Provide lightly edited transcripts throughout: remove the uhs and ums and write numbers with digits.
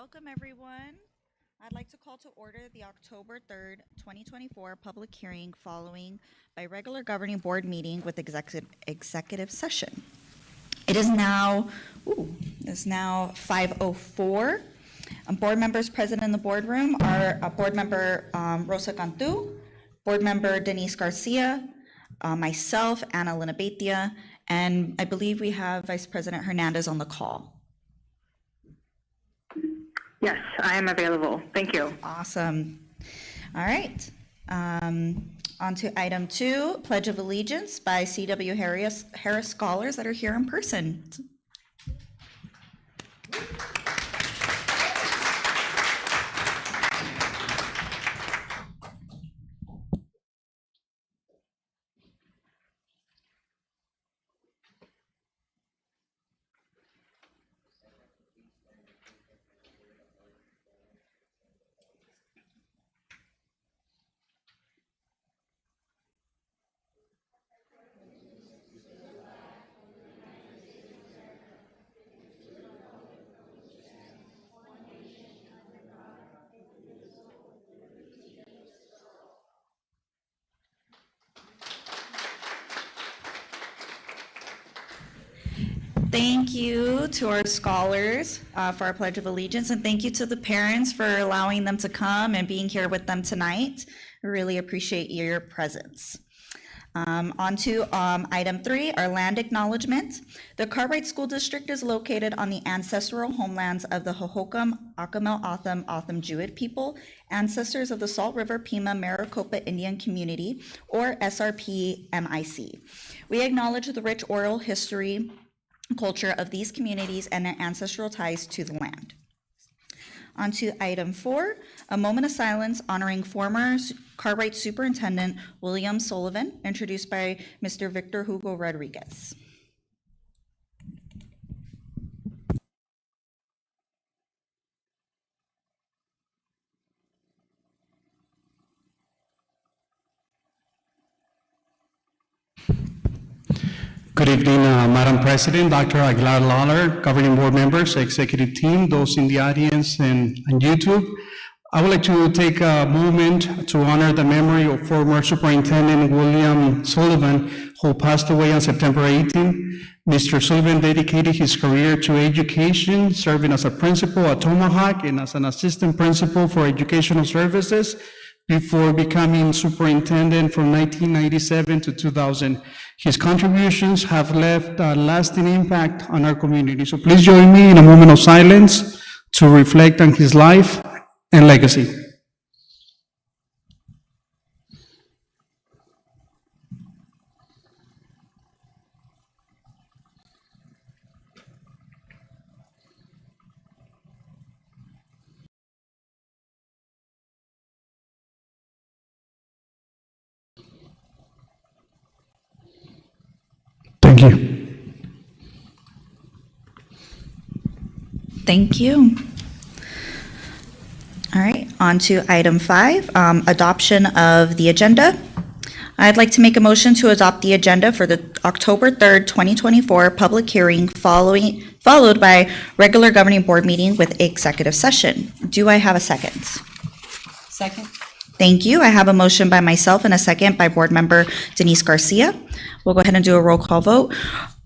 Welcome, everyone. I'd like to call to order the October 3rd, 2024 public hearing following by regular governing board meeting with executive session. It is now 5:04. Board members present in the boardroom are Board Member Rosa Cantu, Board Member Denise Garcia, myself, Ana Linabetia, and I believe we have Vice President Hernandez on the call. Yes, I am available. Thank you. Awesome. All right. On to item 2, Pledge of Allegiance by C.W. Harris Scholars that are here in person. Thank you to our scholars for our Pledge of Allegiance, and thank you to the parents for allowing them to come and being here with them tonight. We really appreciate your presence. On to item 3, our land acknowledgement. The Cartwright School District is located on the ancestral homelands of the Hohokam, Akimel, Otham Jewett people, ancestors of the Salt River Pima Maricopa Indian Community, or SRP-MIC. We acknowledge the rich oral history, culture of these communities and their ancestral ties to the land. On to item 4, a moment of silence honoring former Cartwright Superintendent William Sullivan, introduced by Mr. Victor Hugo Rodriguez. Good evening, Madam President, Dr. Aguilar Lawler, governing board members, executive team, those in the audience and on YouTube. I would like to take a moment to honor the memory of former Superintendent William Sullivan, who passed away on September 18. Mr. Sullivan dedicated his career to education, serving as a principal at Tomahawk and as an assistant principal for educational services before becoming superintendent from 1997 to 2000. His contributions have left a lasting impact on our community. So please join me in a moment of silence to reflect on his life and legacy. Thank you. Thank you. All right, on to item 5, adoption of the agenda. I'd like to make a motion to adopt the agenda for the October 3rd, 2024 public hearing followed by regular governing board meeting with executive session. Do I have a second? Second. Thank you. I have a motion by myself and a second by board member Denise Garcia. We'll go ahead and do a roll call vote.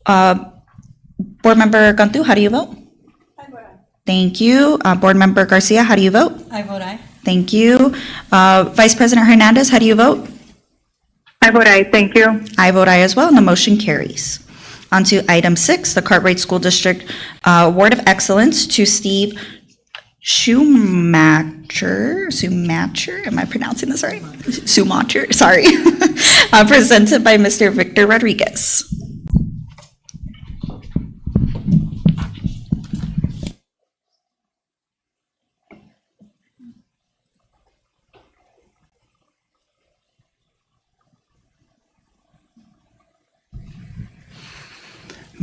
Board member Cantu, how do you vote? I vote aye. Thank you. Board member Garcia, how do you vote? I vote aye. Thank you. Vice President Hernandez, how do you vote? I vote aye. Thank you. I vote aye as well, and the motion carries. On to item 6, the Cartwright School District Award of Excellence to Steve Schumacher, am I pronouncing this right? Schumacher, sorry. Presented by Mr. Victor Rodriguez.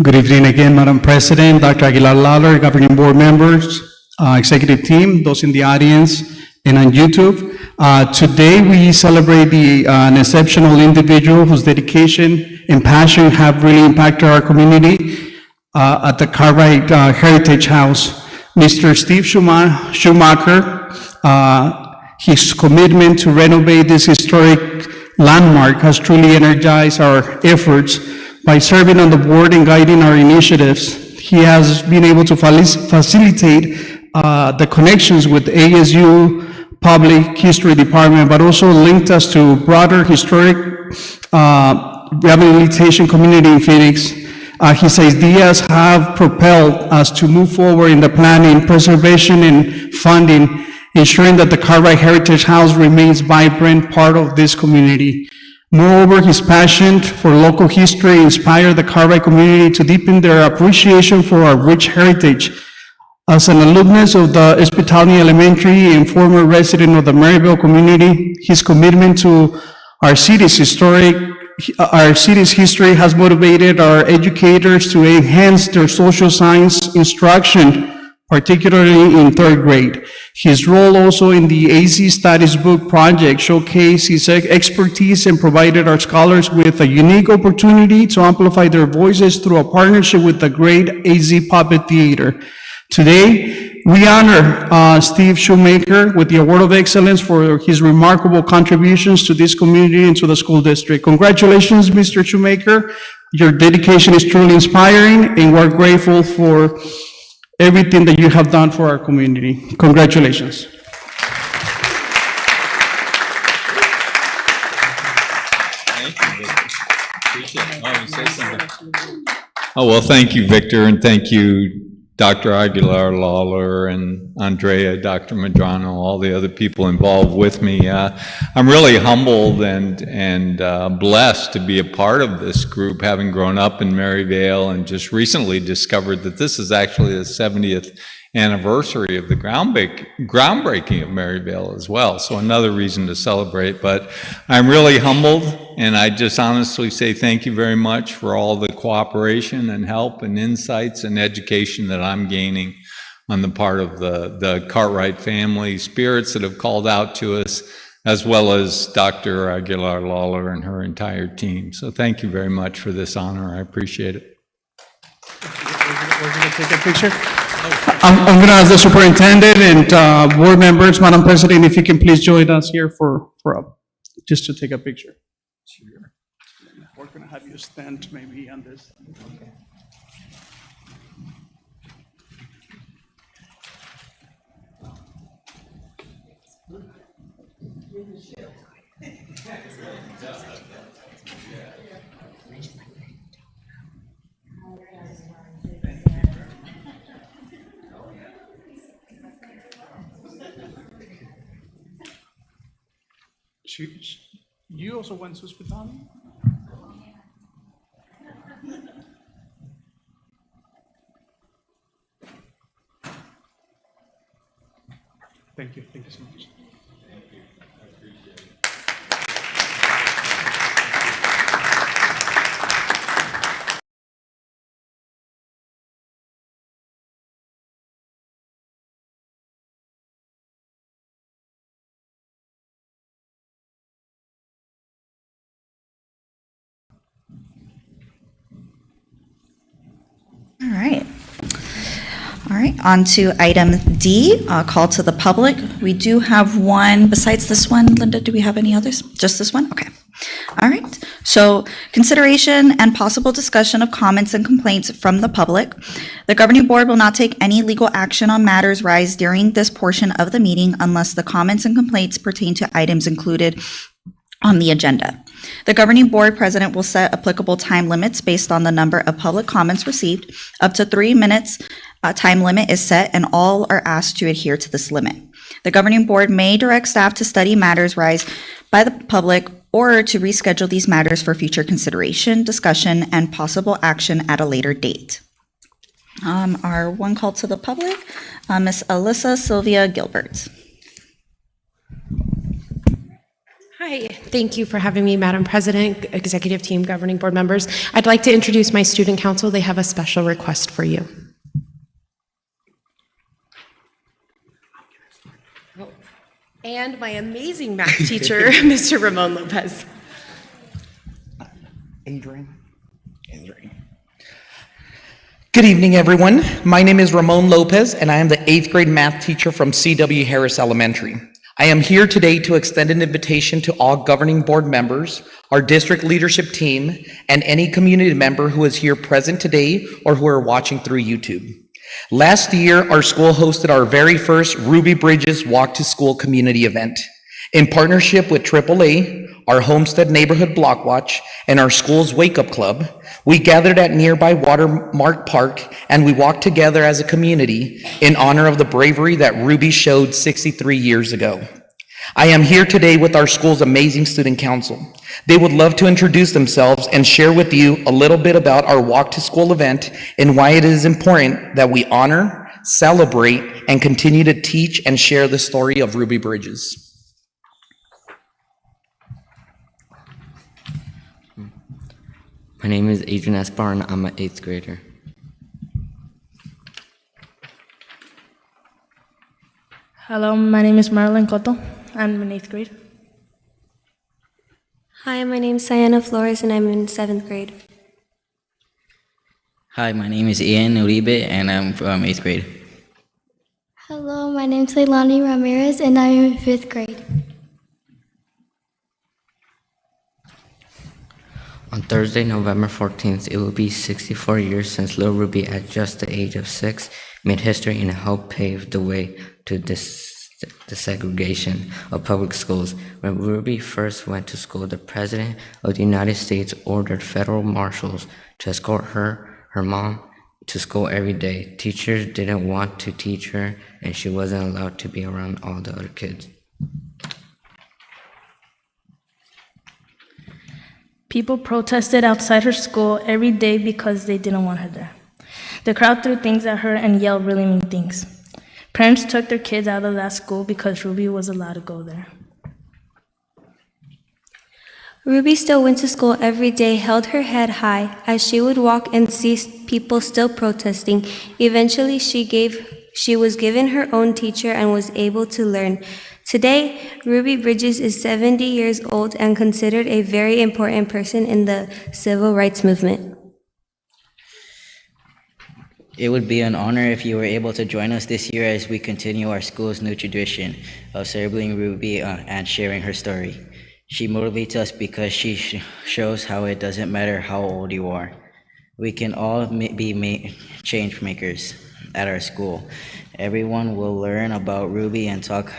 Good evening again, Madam President, Dr. Aguilar Lawler, governing board members, executive team, those in the audience and on YouTube. Today we celebrate an exceptional individual whose dedication and passion have really impacted our community at the Cartwright Heritage House. Mr. Steve Schumacher, his commitment to renovate this historic landmark has truly energized our efforts. By serving on the board and guiding our initiatives, he has been able to facilitate the connections with ASU Public History Department, but also linked us to broader historic rehabilitation community in Phoenix. His ideas have propelled us to move forward in the planning, preservation, and funding, ensuring that the Cartwright Heritage House remains a vibrant part of this community. Moreover, his passion for local history inspired the Cartwright community to deepen their appreciation for our rich heritage. As an alumnus of the Hospitality Elementary and former resident of the Maryville community, his commitment to our city's history has motivated our educators to enhance their social science instruction, particularly in third grade. His role also in the AZ Studies Book Project showcased his expertise and provided our scholars with a unique opportunity to amplify their voices through a partnership with the great AZ Puppet Theater. Today, we honor Steve Shoemaker with the Award of Excellence for his remarkable contributions to this community and to the school district. Congratulations, Mr. Shoemaker. Your dedication is truly inspiring, and we're grateful for everything that you have done for our community. Congratulations. Thank you, Victor. Appreciate it. Oh, you say something. Oh, well, thank you, Victor, and thank you, Dr. Aguilar Lawler and Andrea, Dr. Medrano, all the other people involved with me. I'm really humbled and blessed to be a part of this group, having grown up in Maryvale and just recently discovered that this is actually the 70th anniversary of the groundbreaking of Maryvale as well. So another reason to celebrate. But I'm really humbled, and I just honestly say thank you very much for all the cooperation and help and insights and education that I'm gaining on the part of the Cartwright family, spirits that have called out to us, as well as Dr. Aguilar Lawler and her entire team. So thank you very much for this honor. I appreciate it. We're going to take a picture. I'm going to ask the superintendent and board members, Madam President, if you can please join us here for just to take a picture. Sure. We're going to have you stand maybe on this. Okay. You also went to hospitality? Thank you so much. Thank you. I appreciate it. All right. All right, on to item D, call to the public. We do have one, besides this one, Linda, do we have any others? Just this one? Okay. All right, so consideration and possible discussion of comments and complaints from the public. The governing board will not take any legal action on matters raised during this portion of the meeting unless the comments and complaints pertain to items included on the agenda. The governing board president will set applicable time limits based on the number of public comments received. Up to 3 minutes time limit is set, and all are asked to adhere to this limit. The governing board may direct staff to study matters raised by the public or to reschedule these matters for future consideration, discussion, and possible action at a later date. Our one call to the public, Ms. Alyssa Sylvia Gilbert. Hi, thank you for having me, Madam President, Executive Team, Governing Board members. I'd like to introduce my student council. They have a special request for you. And my amazing math teacher, Mr. Ramon Lopez. Adrian. Good evening, everyone. My name is Ramon Lopez, and I am the 8th grade math teacher from C.W. Harris Elementary. I am here today to extend an invitation to all governing board members, our district leadership team, and any community member who is here present today or who are watching through YouTube. Last year, our school hosted our very first Ruby Bridges Walk to School community event. In partnership with AAA, our Homestead Neighborhood Block Watch, and our school's Wake Up Club, we gathered at nearby Watermark Park and we walked together as a community in honor of the bravery that Ruby showed 63 years ago. I am here today with our school's amazing student council. They would love to introduce themselves and share with you a little bit about our Walk to School event and why it is important that we honor, celebrate, and continue to teach and share the story of Ruby Bridges. My name is Adrian Esbar, and I'm an 8th grader. Hello, my name is Marilyn Cotto. I'm in 8th grade. Hi, my name is Sayana Flores and I'm in 7th grade. Hi, my name is Ian Uribe, and I'm from 8th grade. Hello, my name is Leilani Ramirez and I'm in 5th grade. On Thursday, November 14th, it will be 64 years since Little Ruby, at just the age of 6, made history and helped pave the way to the segregation of public schools. When Ruby first went to school, the President of the United States ordered federal marshals to escort her mom, to school every day. Teachers didn't want to teach her, and she wasn't allowed to be around all the other kids. People protested outside her school every day because they didn't want her there. The crowd threw things at her and yelled really mean things. Parents took their kids out of that school because Ruby was allowed to go there. Ruby still went to school every day, held her head high as she would walk and see people still protesting. Eventually, she was given her own teacher and was able to learn. Today, Ruby Bridges is 70 years old and considered a very important person in the civil rights movement. It would be an honor if you were able to join us this year as we continue our school's new tradition of celebrating Ruby and sharing her story. She motivates us because she shows how it doesn't matter how old you are. We can all be change makers at our school. Everyone will learn about Ruby and talk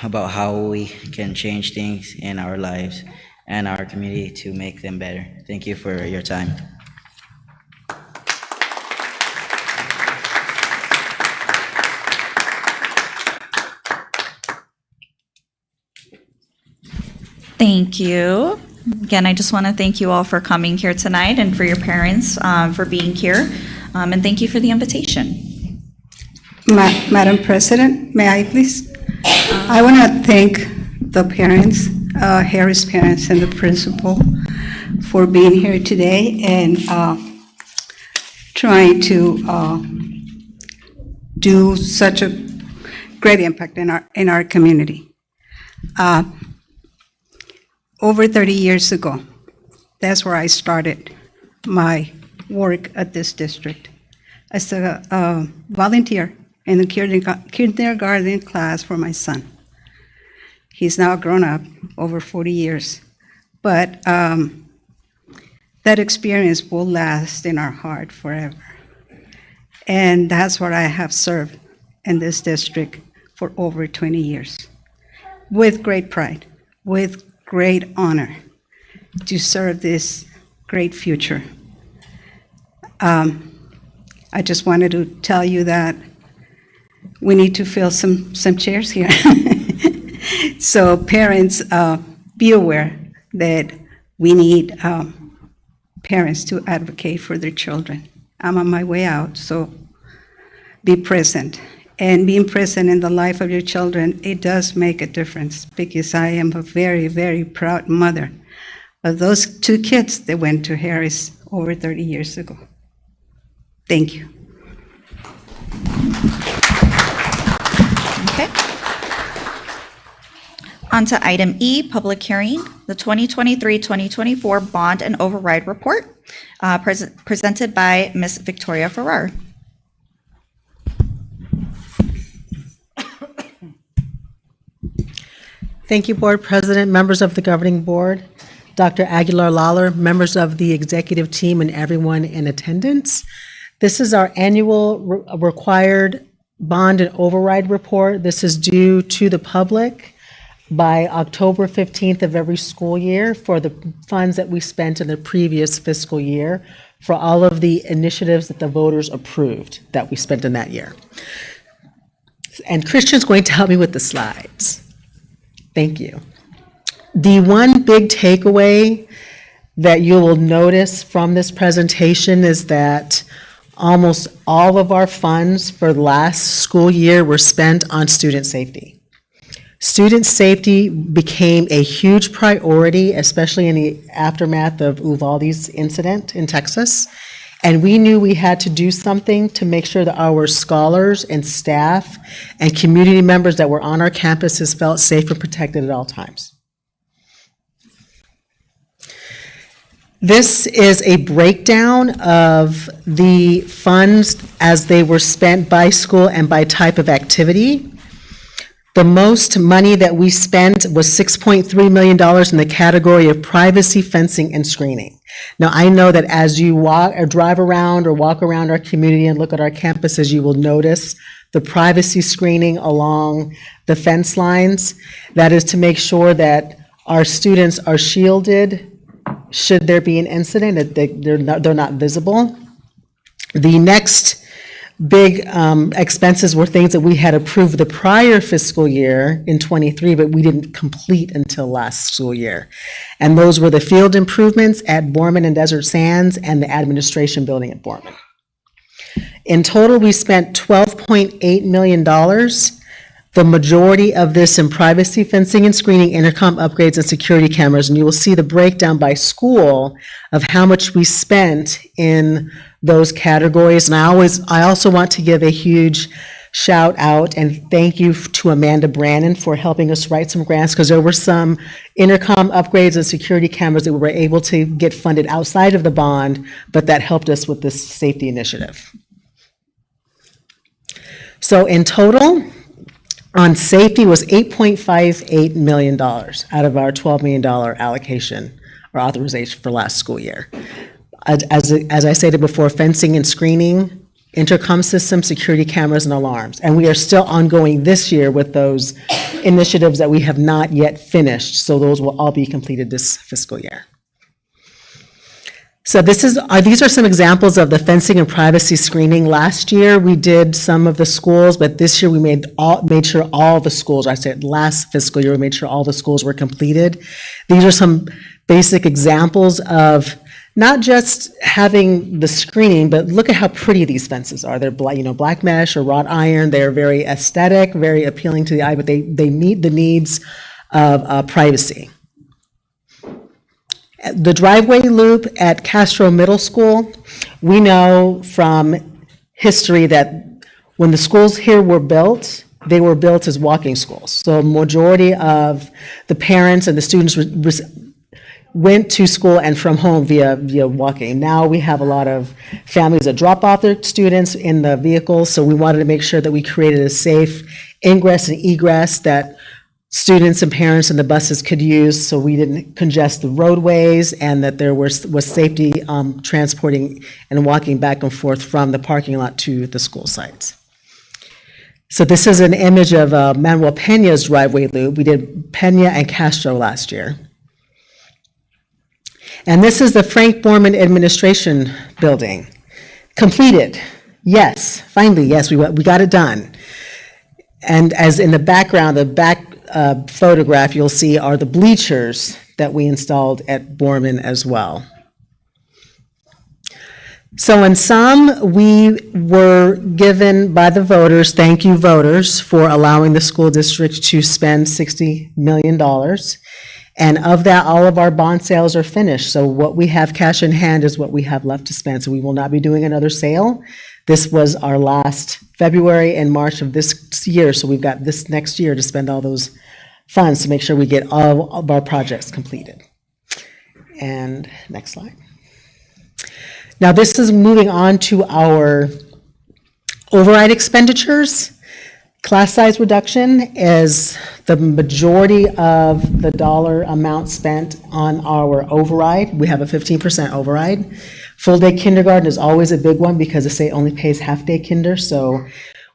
about how we can change things in our lives and our community to make them better. Thank you for your time. Thank you. Again, I just want to thank you all for coming here tonight and for your parents for being here. And thank you for the invitation. Madam President, may I please? I want to thank the parents, Harris parents and the principal for being here today and trying to do such a great impact in our community. Over 30 years ago, that's where I started my work at this district as a volunteer in the kindergarten class for my son. He's now grown up, over 40 years. But that experience will last in our heart forever. And that's what I have served in this district for over 20 years. With great pride, with great honor to serve this great future. I just wanted to tell you that we need to fill some chairs here. So parents, be aware that we need parents to advocate for their children. I'm on my way out, so be present. And being present in the life of your children, it does make a difference because I am a very, very proud mother of those 2 kids that went to Harris over 30 years ago. Thank you. Okay. On to item E, public hearing, the 2023-2024 Bond and Override Report, presented by Ms. Victoria Farrar. Thank you, Board President, members of the Governing Board, Dr. Aguilar Lawler, members of the executive team, and everyone in attendance. This is our annual required bond and override report. This is due to the public by October 15th of every school year for the funds that we spent in the previous fiscal year for all of the initiatives that the voters approved that we spent in that year. And Christian's going to help me with the slides. Thank you. The one big takeaway that you will notice from this presentation is that almost all of our funds for last school year were spent on student safety. Student safety became a huge priority, especially in the aftermath of Uvalde's incident in Texas. And we knew we had to do something to make sure that our scholars and staff and community members that were on our campuses felt safe and protected at all times. This is a breakdown of the funds as they were spent by school and by type of activity. The most money that we spent was $6.3 million in the category of privacy, fencing, and screening. Now, I know that as you walk or drive around or walk around our community and look at our campuses, you will notice the privacy screening along the fence lines. That is to make sure that our students are shielded should there be an incident, that they're not visible. The next big expenses were things that we had approved the prior fiscal year in '23, but we didn't complete until last school year. And those were the field improvements at Borman and Desert Sands and the administration building at Borman. In total, we spent $12.8 million. The majority of this in privacy, fencing and screening, intercom upgrades, and security cameras. And you will see the breakdown by school of how much we spent in those categories. And I also want to give a huge shout out and thank you to Amanda Brannon for helping us write some grants, because there were some intercom upgrades and security cameras that we were able to get funded outside of the bond, but that helped us with this safety initiative. So in total, on safety was $8.58 million out of our $12 million allocation or authorization for last school year. As I stated before, fencing and screening, intercom systems, security cameras, and alarms. And we are still ongoing this year with those initiatives that we have not yet finished, so those will all be completed this fiscal year. So these are some examples of the fencing and privacy screening. Last year, we did some of the schools, but this year we made sure all the schools, I said last fiscal year, we made sure all the schools were completed. These are some basic examples of not just having the screening, but look at how pretty these fences are. They're black mesh or wrought iron. They're very aesthetic, very appealing to the eye, but they meet the needs of privacy. The driveway loop at Castro Middle School, we know from history that when the schools here were built, they were built as walking schools. So majority of the parents and the students went to school and from home via walking. Now we have a lot of families that drop off their students in the vehicles, so we wanted to make sure that we created a safe ingress and egress that students and parents and the buses could use, so we didn't congest the roadways, and that there was safety transporting and walking back and forth from the parking lot to the school sites. So this is an image of Manuel Pena's driveway loop. We did Pena and Castro last year. And this is the Frank Borman Administration Building. Completed. Yes, finally, yes, we got it done. And as in the background, the back photograph you'll see are the bleachers that we installed at Borman as well. So in sum, we were given by the voters, thank you voters, for allowing the school district to spend $60 million. And of that, all of our bond sales are finished. So what we have cash in hand is what we have left to spend. So we will not be doing another sale. This was our last February and March of this year. So we've got this next year to spend all those funds to make sure we get all of our projects completed. And next slide. Now, this is moving on to our override expenditures. Class size reduction is the majority of the dollar amount spent on our override. We have a 15% override. Full-day kindergarten is always a big one because the state only pays half-day kinder. So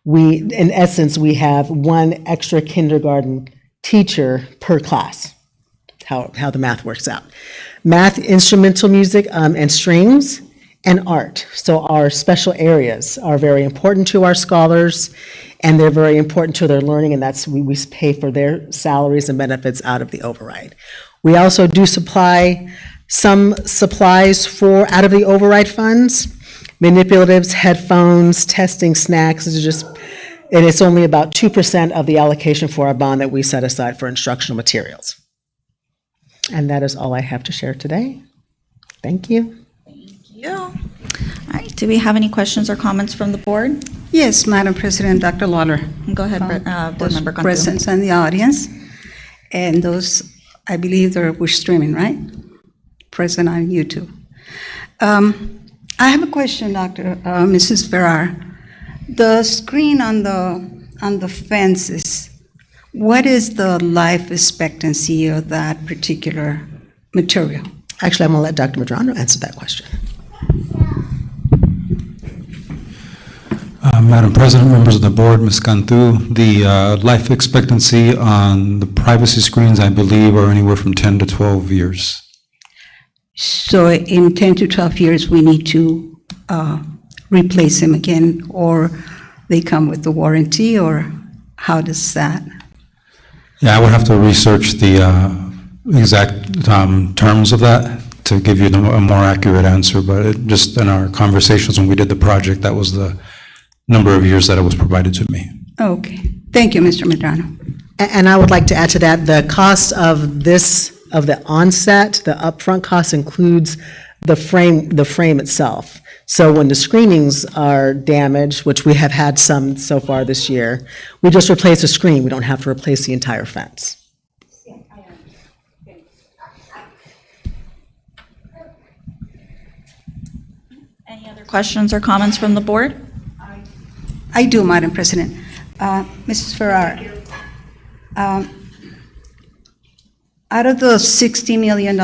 we, in essence, we have one extra kindergarten teacher per class, how the math works out. Math, instrumental music, and strings, and art. So our special areas are very important to our scholars, and they're very important to their learning, and that's, we pay for their salaries and benefits out of the override. We also do supply some supplies out of the override funds, manipulatives, headphones, testing, snacks, and it's only about 2% of the allocation for our bond that we set aside for instructional materials. And that is all I have to share today. Thank you. All right, do we have any questions or comments from the board? Yes, Madam President, Dr. Lawler. Go ahead, Board Those Member Cantu. present in the audience, and those, I believe we're streaming, right? Present on YouTube. I have a question, Mrs. Farrar. The screen on the fences, what is the life expectancy of that particular material? Actually, I'm going to let Dr. Medrano answer that question. Madam President, members of the board, Ms. Cantu, the life expectancy on the privacy screens, I believe, are anywhere from 10 to 12 years. So in 10 to 12 years, we need to replace them again, or they come with the warranty, or how does that? Yeah, I would have to research the exact terms of that to give you a more accurate answer, but just in our conversations when we did the project, that was the number of years that it was provided to me. Okay, thank you, Mr. Medrano. And I would like to add to that, the cost of the onset, the upfront cost includes the frame itself. So when the screenings are damaged, which we have had some so far this year, we just replace the screen. We don't have to replace the entire fence. Any other questions or comments from the board? I do, Madam President. Mrs. Farrar, out of the $60 million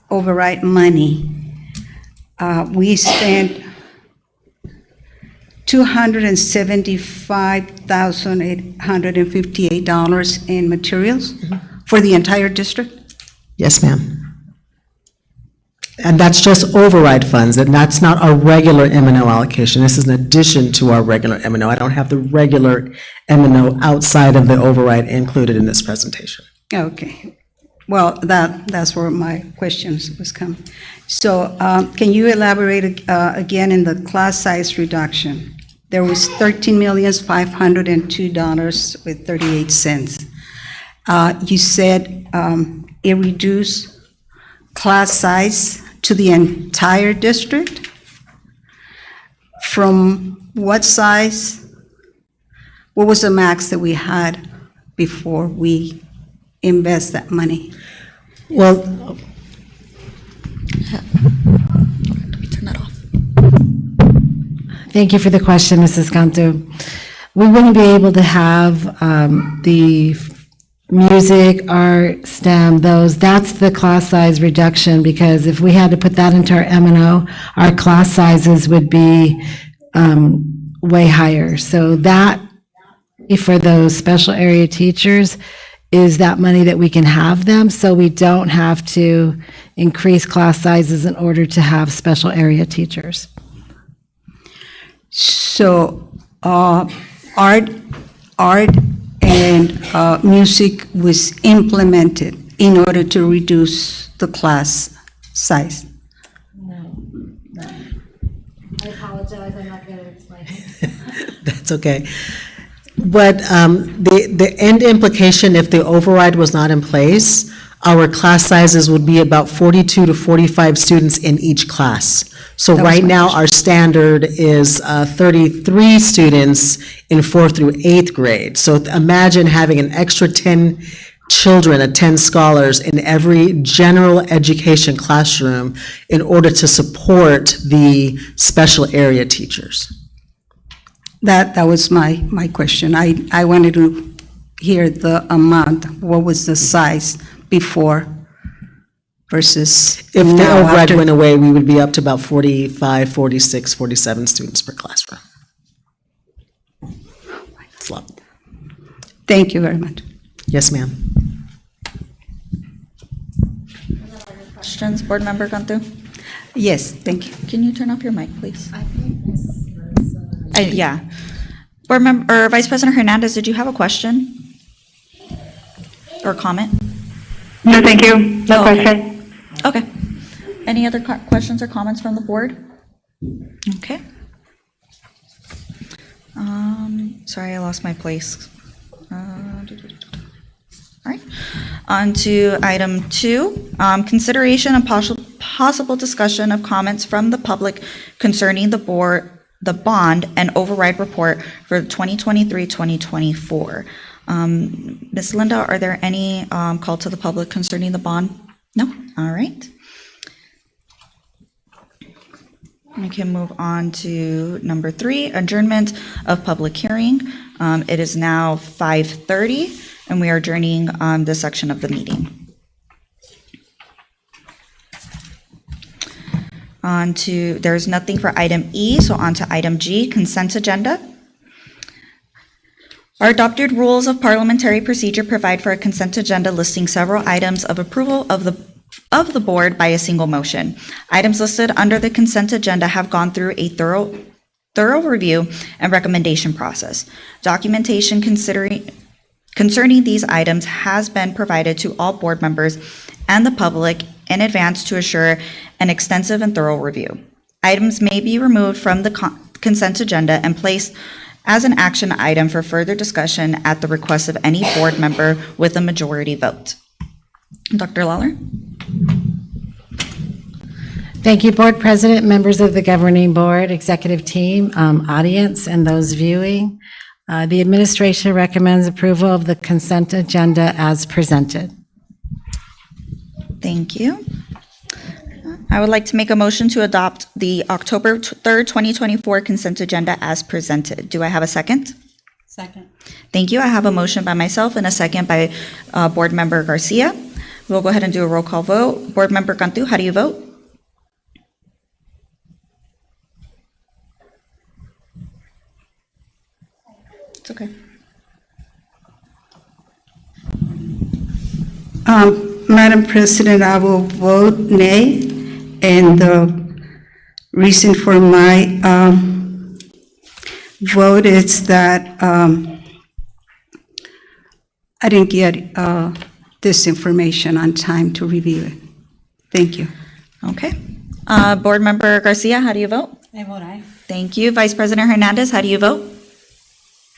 override money, we spent $275,858 in materials for the entire district? Yes, ma'am. And that's just override funds, and that's not our regular M&O allocation. This is in addition to our regular M&O. I don't have the regular M&O outside of the override included in this presentation. Okay. Well, that's where my questions was coming. So can you elaborate again in the class size reduction? There was $13,502.38. You said it reduced class size to the entire district? From what size? What was the max that we had before we invest that money? Well, Turn that off. Thank you for the question, Mrs. Cantu. We wouldn't be able to have the music, art, STEM, that's the class size reduction, because if we had to put that into our M&O, our class sizes would be way higher. So that, for those special area teachers, is that money that we can have them, so we don't have to increase class sizes in order to have special area teachers. So art and music was implemented in order to reduce the class size. No. I apologize, I'm not going to explain. that's okay. But the end implication, if the override was not in place, our class sizes would be about 42 to 45 students in each class. So That was right my now, question. our standard is 33 students in 4th through 8th grade. So imagine having an extra 10 children, 10 scholars in every general education classroom in order to support the special area teachers. That was my question. I wanted to hear the amount, what was the size before versus If the now override after? went away, we would be up to about 45, 46, 47 students per classroom. It's a lot. Thank you very much. Yes, ma'am. Questions, Board Member Cantu? Yes, thank you. Can you turn off your mic, please? Yeah. Board Member, or Vice President Hernandez, did you have a question? Or comment? No, thank you. No Oh, okay. question. Okay. Any other questions or comments from the board? Okay. Sorry, I lost my place. All right. On to item 2, consideration and possible discussion of comments from the public concerning the bond and override report for 2023-2024. Ms. Linda, are there any call to the public concerning the bond? No? All right. We can move on to number 3, adjournment of public hearing. It is now 5:30, and we are adjourning this section of the meeting. On to, there's nothing for item E, so on to item G, consent agenda. Our adopted rules of parliamentary procedure provide for a consent agenda listing several items of approval of the board by a single motion. Items listed under the consent agenda have gone through a thorough review and recommendation process. Documentation concerning these items has been provided to all board members and the public in advance to assure an extensive and thorough review. Items may be removed from the consent agenda and placed as an action item for further discussion at the request of any board member with a majority vote. Dr. Lawler? Thank you, Board President, members of the Governing Board, Executive Team, audience, and those viewing. The administration recommends approval of the consent agenda as presented. Thank you. I would like to make a motion to adopt the October 3rd, 2024 consent agenda as presented. Do I have a second? Second. Thank you. I have a motion by myself and a second by Board Member Garcia. We'll go ahead and do a roll call vote. Board Member Cantu, how do you vote? It's okay. Madam President, I will vote nay, and the reason for my vote is that I didn't get this information on time to review it. Thank you. Okay. Board Member Garcia, how do you vote? I vote aye. Thank you. Vice President Hernandez, how do you vote?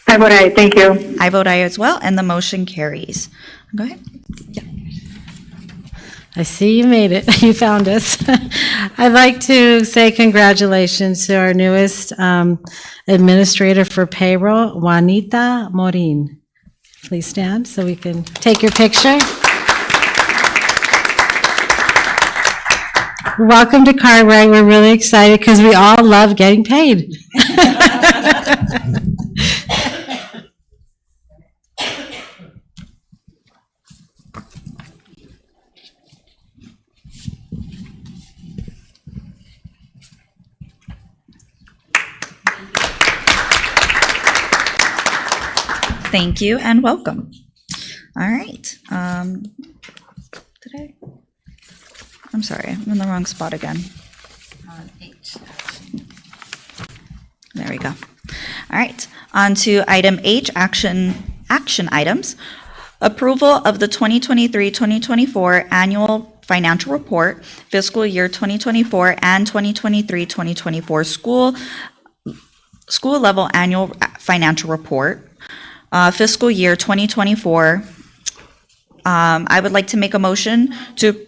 I vote aye. Thank you. I vote aye as well, and the motion carries. Go ahead. I see you made it. You found us. I'd like to say congratulations to our newest administrator for payroll, Juanita Morin. Please stand so we can take your picture. Welcome to Cartwright. We're really excited because we all love getting paid. Thank you and welcome. All right. I'm sorry, I'm in the wrong spot again. There we go. All right, on to item H, action items. Approval of the 2023-2024 annual financial report, fiscal year 2024 and 2023-2024 school level annual financial report, fiscal year 2024 I would like to make a motion to.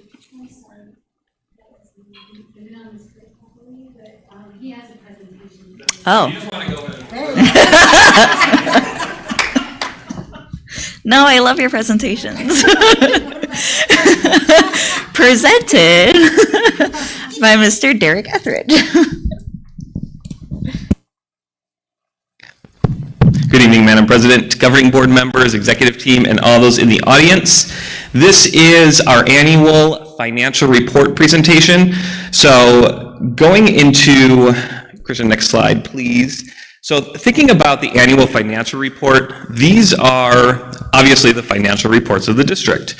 Oh. No, I love your presentations. Presented by Mr. Derek Etheridge. Good evening, Madam President, governing board members, executive team, and all those in the audience. This is our annual financial report presentation. So going into, Christian, next slide, please. So thinking about the annual financial report, these are obviously the financial reports of the district.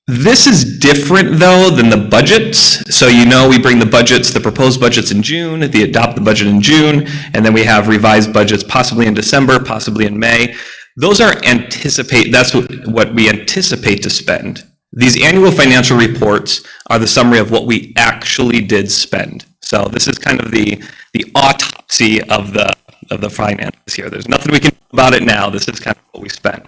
This is different, though, than the budgets. So you know we bring the budgets, the proposed budgets in June, they adopt the budget in June, and then we have revised budgets possibly in December, possibly in May. Those are that's what we anticipate to spend. These annual financial reports are the summary of what we actually did spend. So this is kind of the autopsy of the finances here. There's nothing we can do about it now. This is kind of what we spent.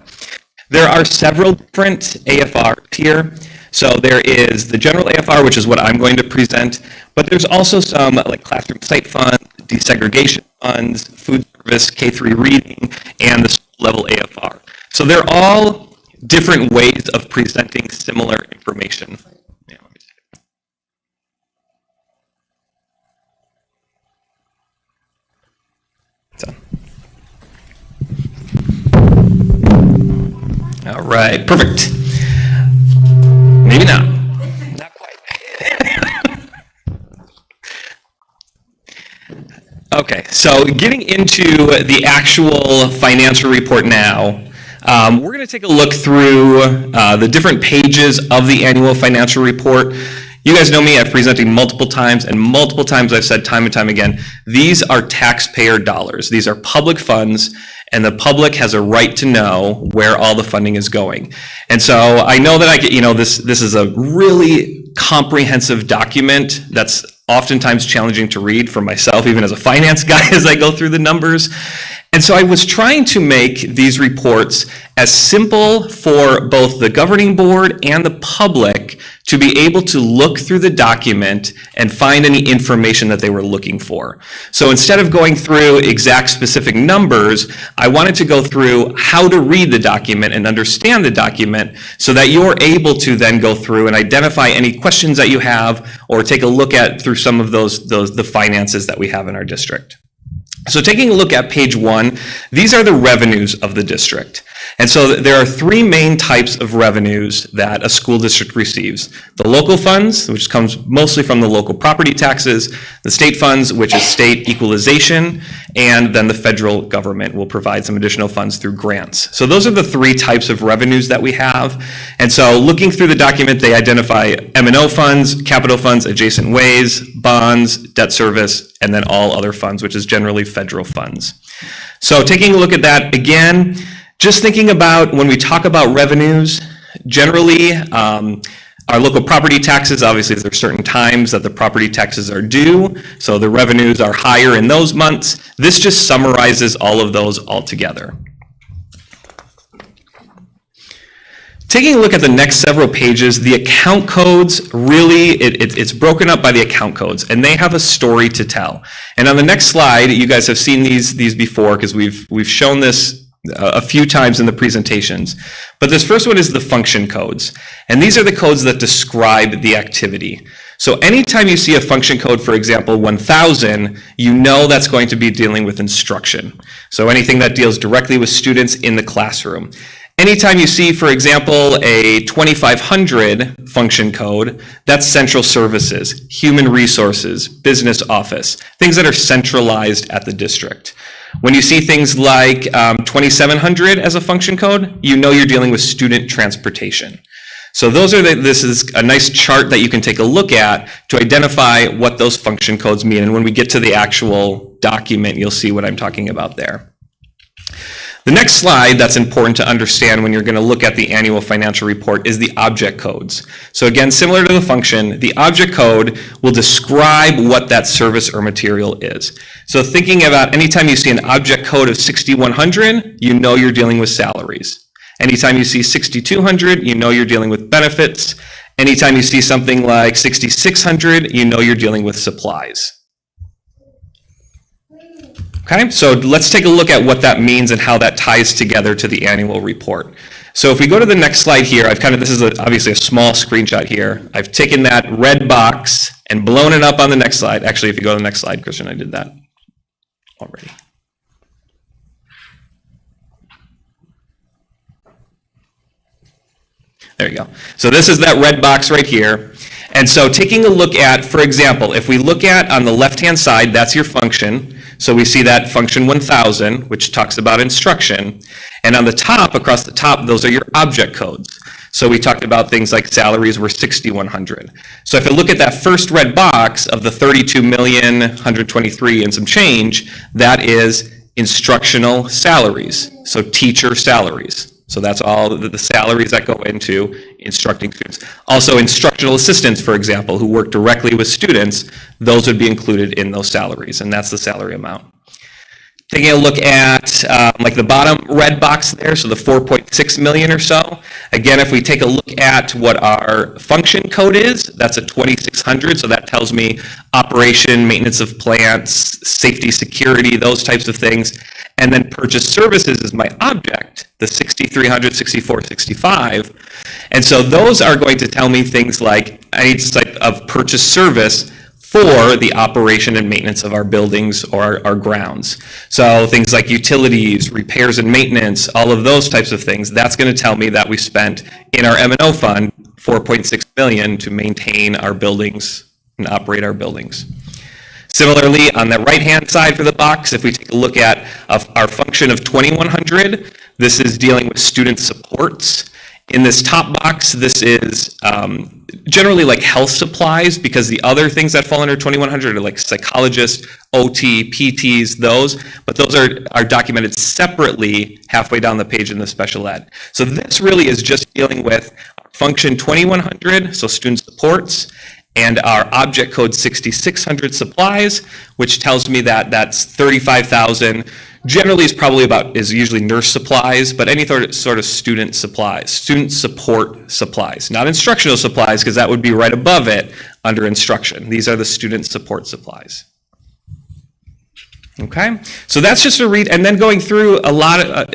There are several different AFRs here. So there is the general AFR, which is what I'm going to present, but there's also some like classroom site funds, desegregation funds, food service, K-3 reading, and the school level AFR. So they're all different ways of presenting similar information. All right, perfect. Maybe not. Not quite. Okay, so getting into the actual financial report now, we're going to take a look through the different pages of the annual financial report. You guys know me, I've presented multiple times, and multiple times I've said time and time again, these are taxpayer dollars. These are public funds, and the public has a right to know where all the funding is going. And so I know that this is a really comprehensive document that's oftentimes challenging to read for myself, even as a finance guy, as I go through the numbers. And so I was trying to make these reports as simple for both the governing board and the public to be able to look through the document and find any information that they were looking for. So instead of going through exact specific numbers, I wanted to go through how to read the document and understand the document so that you're able to then go through and identify any questions that you have or take a look at through some of the finances that we have in our district. So taking a look at page 1, these are the revenues of the district. And so there are three main types of revenues that a school district receives. The local funds, which comes mostly from the local property taxes, the state funds, which is state equalization, and then the federal government will provide some additional funds through grants. So those are the three types of revenues that we have. And so looking through the document, they identify M&O funds, capital funds, adjacent ways, bonds, debt service, and then all other funds, which is generally federal funds. So taking a look at that again, just thinking about when we talk about revenues, generally our local property taxes, obviously there are certain times that the property taxes are due, so the revenues are higher in those months. This just summarizes all of those all together. Taking a look at the next several pages, the account codes really, it's broken up by the account codes, and they have a story to tell. And on the next slide, you guys have seen these before because we've shown this a few times in the presentations. But this first one is the function codes. And these are the codes that describe the activity. So anytime you see a function code, for example, 1000, you know that's going to be dealing with instruction. So anything that deals directly with students in the classroom. Anytime you see, for example, a 2500 function code, that's central services, human resources, business office, things that are centralized at the district. When you see things like 2700 as a function code, you know you're dealing with student transportation. So this is a nice chart that you can take a look at to identify what those function codes mean. And when we get to the actual document, you'll see what I'm talking about there. The next slide that's important to understand when you're going to look at the annual financial report is the object codes. So again, similar to the function, the object code will describe what that service or material is. So thinking about anytime you see an object code of 6100, you know you're dealing with salaries. Anytime you see 6,200, you know you're dealing with benefits. Anytime you see something like 6,600, you know you're dealing with supplies. Okay, so let's take a look at what that means and how that ties together to the annual report. So if we go to the next slide here, this is obviously a small screenshot here. I've taken that red box and blown it up on the next slide. Actually, if you go to the next slide, Christian, I did that already. There you go. So this is that red box right here. And so taking a look at, for example, if we look at on the left-hand side, that's your function. So we see that function 1000, which talks about instruction. And on the top, across the top, those are your object codes. So we talked about things like salaries were 6,100. So if you look at that first red box of the 32,123 and some change, that is instructional salaries. So teacher salaries. So that's all the salaries that go into instructing students. Also, instructional assistants, for example, who work directly with students, those would be included in those salaries, and that's the salary amount. Taking a look at like the bottom red box there, so the 4.6 million or so. Again, if we take a look at what our function code is, that's a 2600, so that tells me operation, maintenance of plants, safety, security, those types of things. And then purchase services is my object, the 6,300, 64, 65. And so those are going to tell me things like, I need some type of purchase service for the operation and maintenance of our buildings or our grounds. So things like utilities, repairs and maintenance, all of those types of things, that's going to tell me that we spent in our M&O fund 4.6 million to maintain our buildings and operate our buildings. Similarly, on the right-hand side for the box, if we take a look at our function of 2,100, this is dealing with student supports. In this top box, this is generally like health supplies, because the other things that fall under 2,100 are like psychologists, OT, PTs, those, but those are documented separately halfway down the page in the special ed. So this really is just dealing with function 2,100, so student supports, and our object code 6,600 supplies, which tells me that that's 35,000. Generally is usually nurse supplies, but any sort of student supplies, student support supplies, not instructional supplies, because that would be right above it under instruction. These are the student support supplies. Okay, so that's just a read, and then going through a lot of,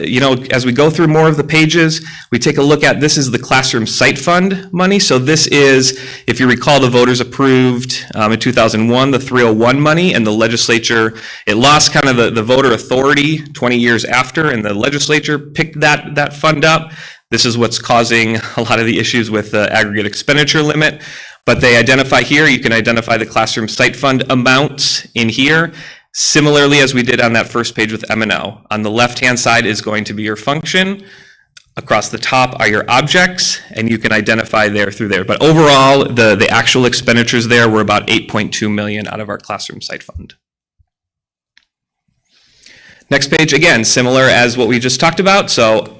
as we go through more of the pages, we take a look at, this is the classroom site fund money. So this is, if you recall, the voters approved in 2001, the 301 money, and the legislature, it lost kind of the voter authority 20 years after, and the legislature picked that fund up. This is what's causing a lot of the issues with the aggregate expenditure limit. But they identify here, you can identify the classroom site fund amounts in here. Similarly, as we did on that first page with M&O, on the left-hand side is going to be your function. Across the top are your objects, and you can identify there through there. But overall, the actual expenditures there were about 8.2 million out of our classroom site fund. Next page, again, similar as what we just talked about. So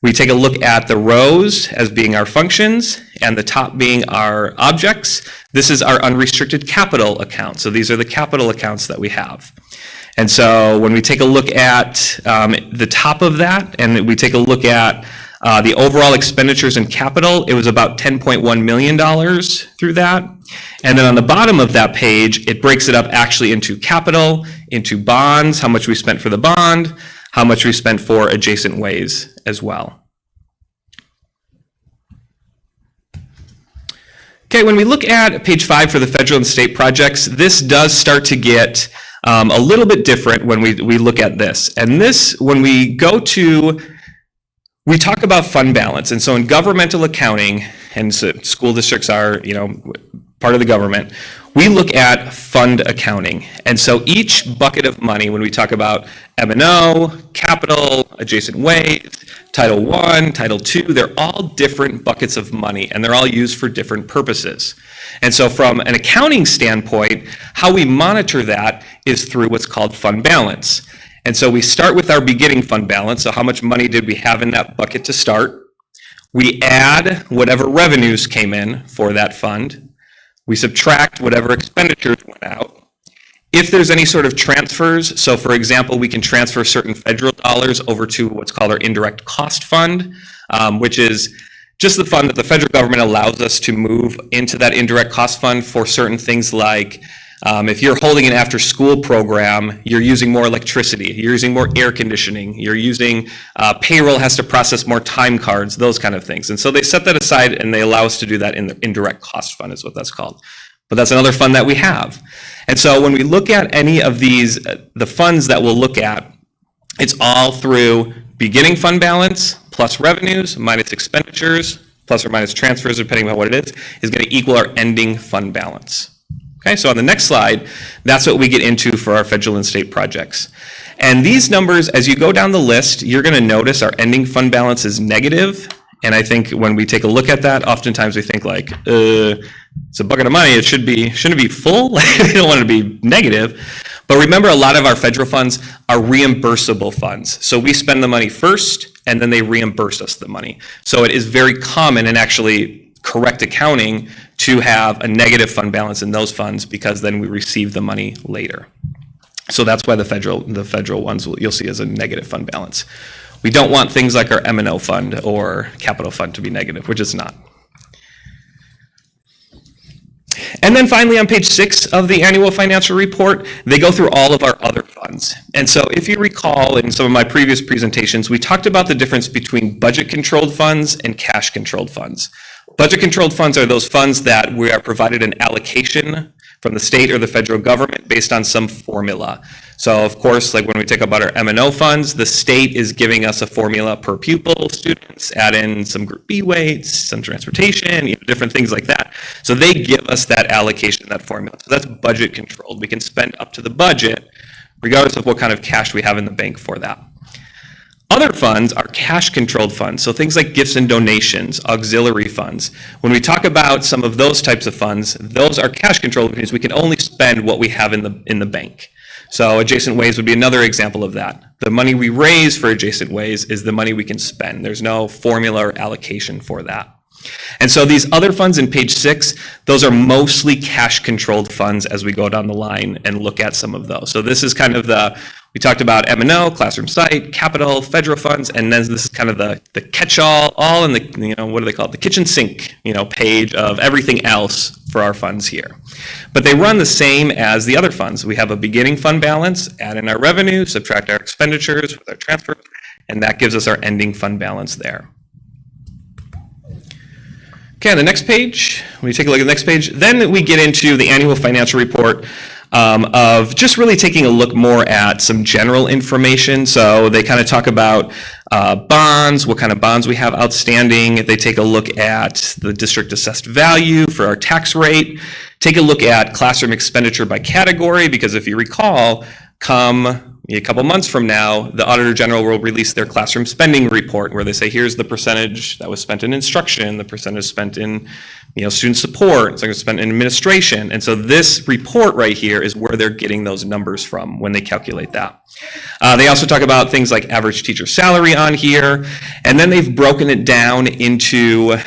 we take a look at the rows as being our functions and the top being our objects. This is our unrestricted capital account. So these are the capital accounts that we have. And so when we take a look at the top of that, and we take a look at the overall expenditures in capital, it was about $10.1 million through that. And then on the bottom of that page, it breaks it up actually into capital, into bonds, how much we spent for the bond, how much we spent for adjacent ways as well. Okay, when we look at page 5 for the federal and state projects, this does start to get a little bit different when we look at this. And this, when we talk about fund balance. And so in governmental accounting, and so school districts are, part of the government, we look at fund accounting. And so each bucket of money, when we talk about M&O, capital, adjacent ways, Title I, Title II, they're all different buckets of money, and they're all used for different purposes. And so from an accounting standpoint, how we monitor that is through what's called fund balance. And so we start with our beginning fund balance, so how much money did we have in that bucket to start? We add whatever revenues came in for that fund. We subtract whatever expenditures went out, If there's any sort of transfers, so for example, we can transfer certain federal dollars over to what's called our indirect cost fund, which is just the fund that the federal government allows us to move into that indirect cost fund for certain things like if you're holding an after-school program, you're using more electricity, you're using more air conditioning, you're using, payroll has to process more time cards, those kind of things. And so they set that aside and they allow us to do that in the indirect cost fund is what that's called. But that's another fund that we have. And so when we look at any of these, the funds that we'll look at, it's all through beginning fund balance plus revenues minus expenditures plus or minus transfers, depending on what it is going to equal our ending fund balance. Okay, so on the next slide, that's what we get into for our federal and state projects. And these numbers, as you go down the list, you're going to notice our ending fund balance is negative. And I think when we take a look at that, oftentimes we think like, it's a bucket of money, it shouldn't it be full? We don't want it to be negative. But remember, a lot of our federal funds are reimbursable funds. So we spend the money first, and then they reimburse us the money. So it is very common and actually correct accounting to have a negative fund balance in those funds because then we receive the money later. So that's why the federal ones you'll see as a negative fund balance. We don't want things like our M&O fund or capital fund to be negative, which is not. And then finally on page 6 of the annual financial report, they go through all of our other funds. And so if you recall in some of my previous presentations, we talked about the difference between budget-controlled funds and cash-controlled funds. Budget-controlled funds are those funds that we are provided an allocation from the state or the federal government based on some formula. So of course, like when we take about our M&O funds, the state is giving us a formula per pupil, students, add in some group B weights, some transportation, different things like that. So they give us that allocation, that formula. So that's budget controlled. We can spend up to the budget regardless of what kind of cash we have in the bank for that. Other funds are cash-controlled funds, so things like gifts and donations, auxiliary funds. When we talk about some of those types of funds, those are cash-controlled because we can only spend what we have in the bank. So adjacent ways would be another example of that. The money we raise for adjacent ways is the money we can spend. There's no formula or allocation for that. And so these other funds in page 6, those are mostly cash-controlled funds as we go down the line and look at some of those. So this is kind of we talked about M&O, classroom site, capital, federal funds, and then this is kind of the catch-all, all in the, what do they call it? The kitchen sink, page of everything else for our funds here. But they run the same as the other funds. We have a beginning fund balance, add in our revenue, subtract our expenditures with our transfer, and that gives us our ending fund balance there. Okay, on the next page, when you take a look at the next page, then we get into the annual financial report of just really taking a look more at some general information. So they kind of talk about bonds, what kind of bonds we have outstanding. They take a look at the district assessed value for our tax rate. Take a look at classroom expenditure by category, because if you recall, come a couple months from now, the Auditor General will release their classroom spending report where they say, here's the percentage that was spent in instruction, the percentage spent in student support, it's spent in administration. And so this report right here is where they're getting those numbers from when they calculate that. They also talk about things like average teacher salary on here, and then they've broken it down into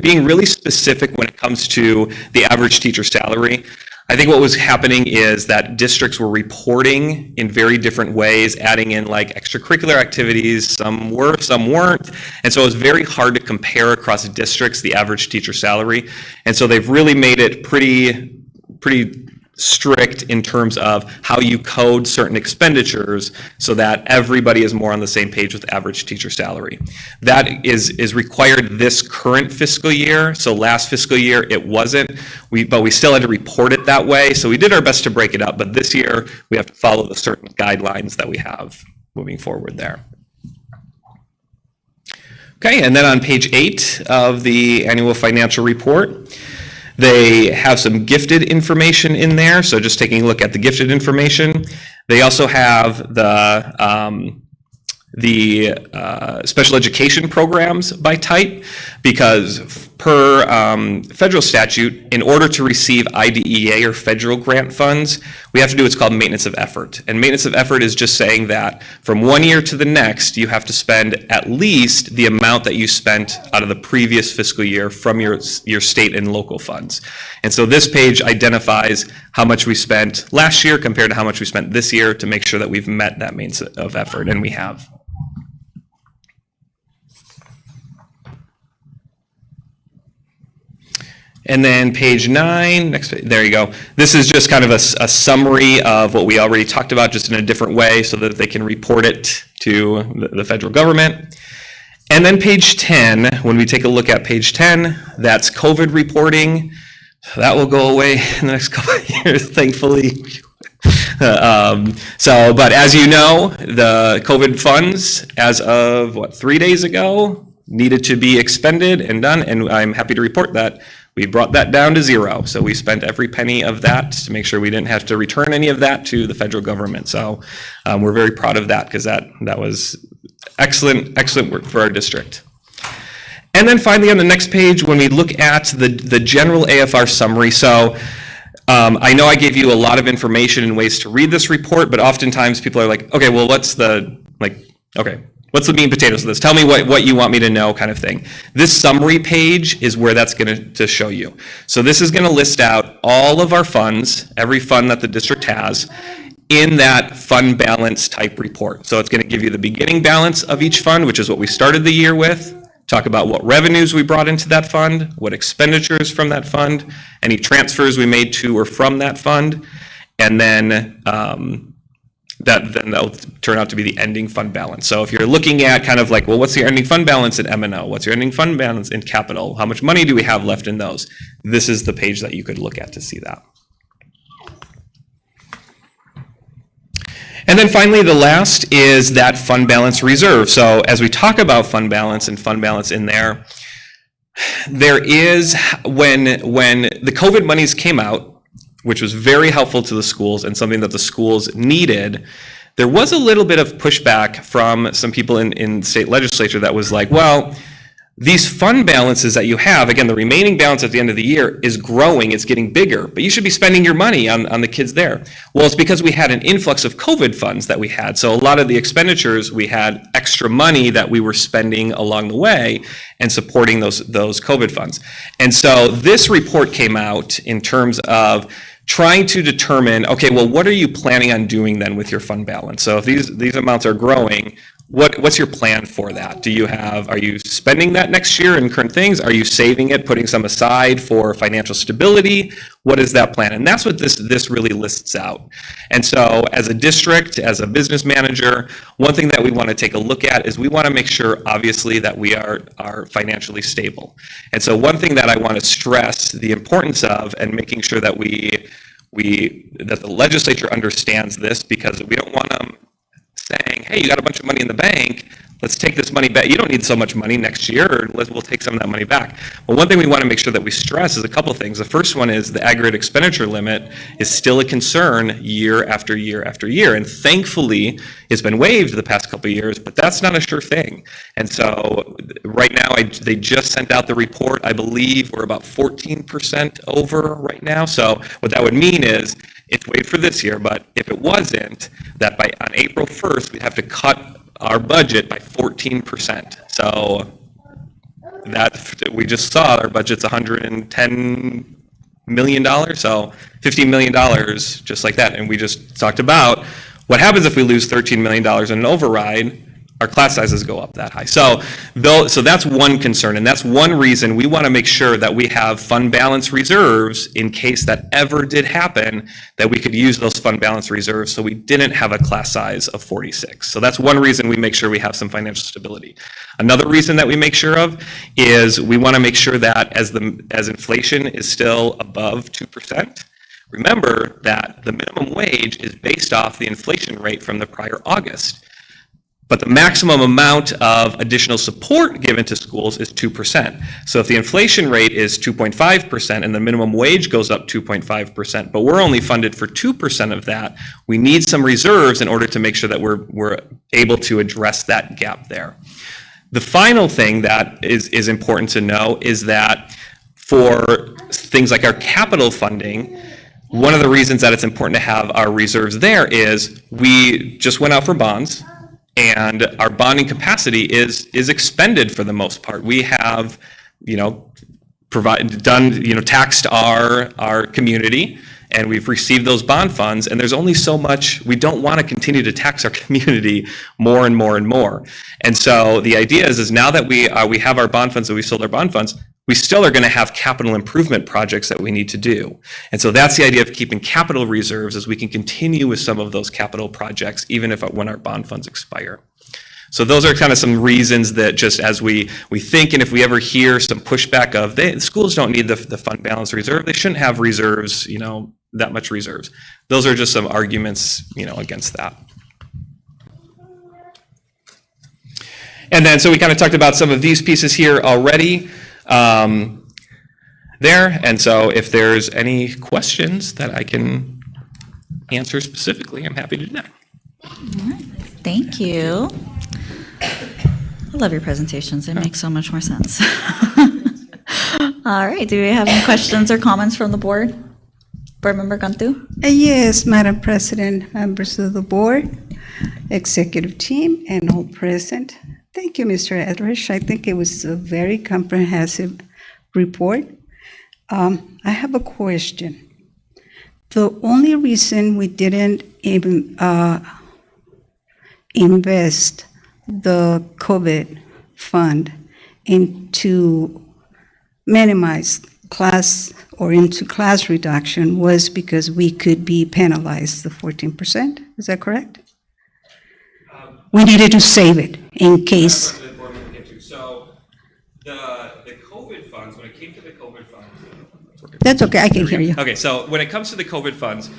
being really specific when it comes to the average teacher salary. I think what was happening is that districts were reporting in very different ways, adding in like extracurricular activities, some were, some weren't. And so it was very hard to compare across districts the average teacher salary. And so they've really made it pretty strict in terms of how you code certain expenditures so that everybody is more on the same page with average teacher salary. That is required this current fiscal year. So last fiscal year it wasn't, but we still had to report it that way. So we did our best to break it up, but this year we have to follow the certain guidelines that we have moving forward there. Okay, and then on page 8 of the annual financial report, they have some gifted information in there, so just taking a look at the gifted information. They also have the special education programs by type, because federal statute, in order to receive IDEA or federal grant funds, we have to do what's called maintenance of effort. And maintenance of effort is just saying that from one year to the next, you have to spend at least the amount that you spent out of the previous fiscal year from your state and local funds. And so this page identifies how much we spent last year compared to how much we spent this year to make sure that we've met that maintenance of effort, and we have. And then page 9, next page, there you go. This is just kind of a summary of what we already talked about, just in a different way so that they can report it to the federal government. And then page 10, when we take a look at page 10, that's COVID reporting. That will go away in the next couple of years, thankfully. But as you know, the COVID funds, as of, 3 days ago, needed to be expended and done, and I'm happy to report that we brought that down to 0. So we spent every penny of that to make sure we didn't have to return any of that to the federal government. So we're very proud of that, because that was excellent work for our district. And then finally, on the next page, when we look at the general AFR summary, so I know I gave you a lot of information and ways to read this report, but oftentimes people are like, okay, well, what's the meat and potatoes of this? Tell me what you want me to know, kind of thing. This summary page is where that's going to show you. So this is going to list out all of our funds, every fund that the district has, in that fund balance type report. So it's going to give you the beginning balance of each fund, which is what we started the year with, talk about what revenues we brought into that fund, what expenditures from that fund, any transfers we made to or from that fund, and then that'll turn out to be the ending fund balance. So if you're looking at kind of like, well, what's your ending fund balance in M&O? What's your ending fund balance in capital? How much money do we have left in those? This is the page that you could look at to see that. And then finally, the last is that fund balance reserve. So as we talk about fund balance and fund balance in there is, when the COVID monies came out, which was very helpful to the schools and something that the schools needed, there was a little bit of pushback from some people in state legislature that was like, well, these fund balances that you have, again, the remaining balance at the end of the year is growing, it's getting bigger, but you should be spending your money on the kids there. Well, it's because we had an influx of COVID funds that we had. So a lot of the expenditures, we had extra money that we were spending along the way and supporting those COVID funds. And so this report came out in terms of trying to determine, okay, well, what are you planning on doing then with your fund balance? So if these amounts are growing, what's your plan for that? Are you spending that next year in current things? Are you saving it, putting some aside for financial stability? What is that plan? And that's what this really lists out. And so as a district, as a business manager, one thing that we want to take a look at is we want to make sure, obviously, that we are financially stable. And so one thing that I want to stress the importance of, and making sure that that the legislature understands this, because we don't want them saying, hey, you got a bunch of money in the bank, let's take this money back. You don't need so much money next year, or we'll take some of that money back. Well, one thing we want to make sure that we stress is a couple of things. The first one is the aggregate expenditure limit is still a concern year after year after year. And thankfully, it's been waived the past couple of years, but that's not a sure thing. And so right now, they just sent out the report. I believe we're about 14% over right now. So what that would mean is, it's waived for this year, but if it wasn't, that on April 1st, we'd have to cut our budget by 14%. So that we just saw our budget's $110 million, so $15 million, just like that. And we just talked about what happens if we lose $13 million in an override. Our class sizes go up that high. So that's one concern, and that's one reason we want to make sure that we have fund balance reserves in case that ever did happen, that we could use those fund balance reserves so we didn't have a class size of 46. So that's one reason we make sure we have some financial stability. Another reason that we make sure of is we want to make sure that as inflation is still above 2%, remember that the minimum wage is based off the inflation rate from the prior August. But the maximum amount of additional support given to schools is 2%. So if the inflation rate is 2.5% and the minimum wage goes up 2.5%, but we're only funded for 2% of that, we need some reserves in order to make sure that we're able to address that gap there. The final thing that is important to know is that for things like our capital funding, one of the reasons that it's important to have our reserves there is we just went out for bonds, and our bonding capacity is expended for the most part. We have, taxed our community, and we've received those bond funds, and there's only so much. We don't want to continue to tax our community more and more and more. And so the idea is now that we have our bond funds, that we sold our bond funds, we still are going to have capital improvement projects that we need to do. And so that's the idea of keeping capital reserves, is we can continue with some of those capital projects even when our bond funds expire. So those are kind of some reasons that, just as we think, and if we ever hear some pushback of the schools don't need the fund balance reserve, they shouldn't have reserves, that much reserves. Those are just some arguments, against that. And then, so we kind of talked about some of these pieces here already. There, and so if there's any questions that I can answer specifically, I'm happy to do that. Thank you. I love your presentations. They make so much more sense. All right, do we have any questions or comments from the board? Board Member Cantu? Yes, Madam President, members of the board, executive team, and all present. Thank you, Mr. Edrich. I think it was a very comprehensive report. I have a question. The only reason we didn't even invest the COVID fund into minimize class or into class reduction was because we could be penalized the 14%. Is that correct? We needed to save it in case. So the COVID funds, when it came to the COVID funds. That's okay, I can hear you. Okay, so when it comes to the COVID funds,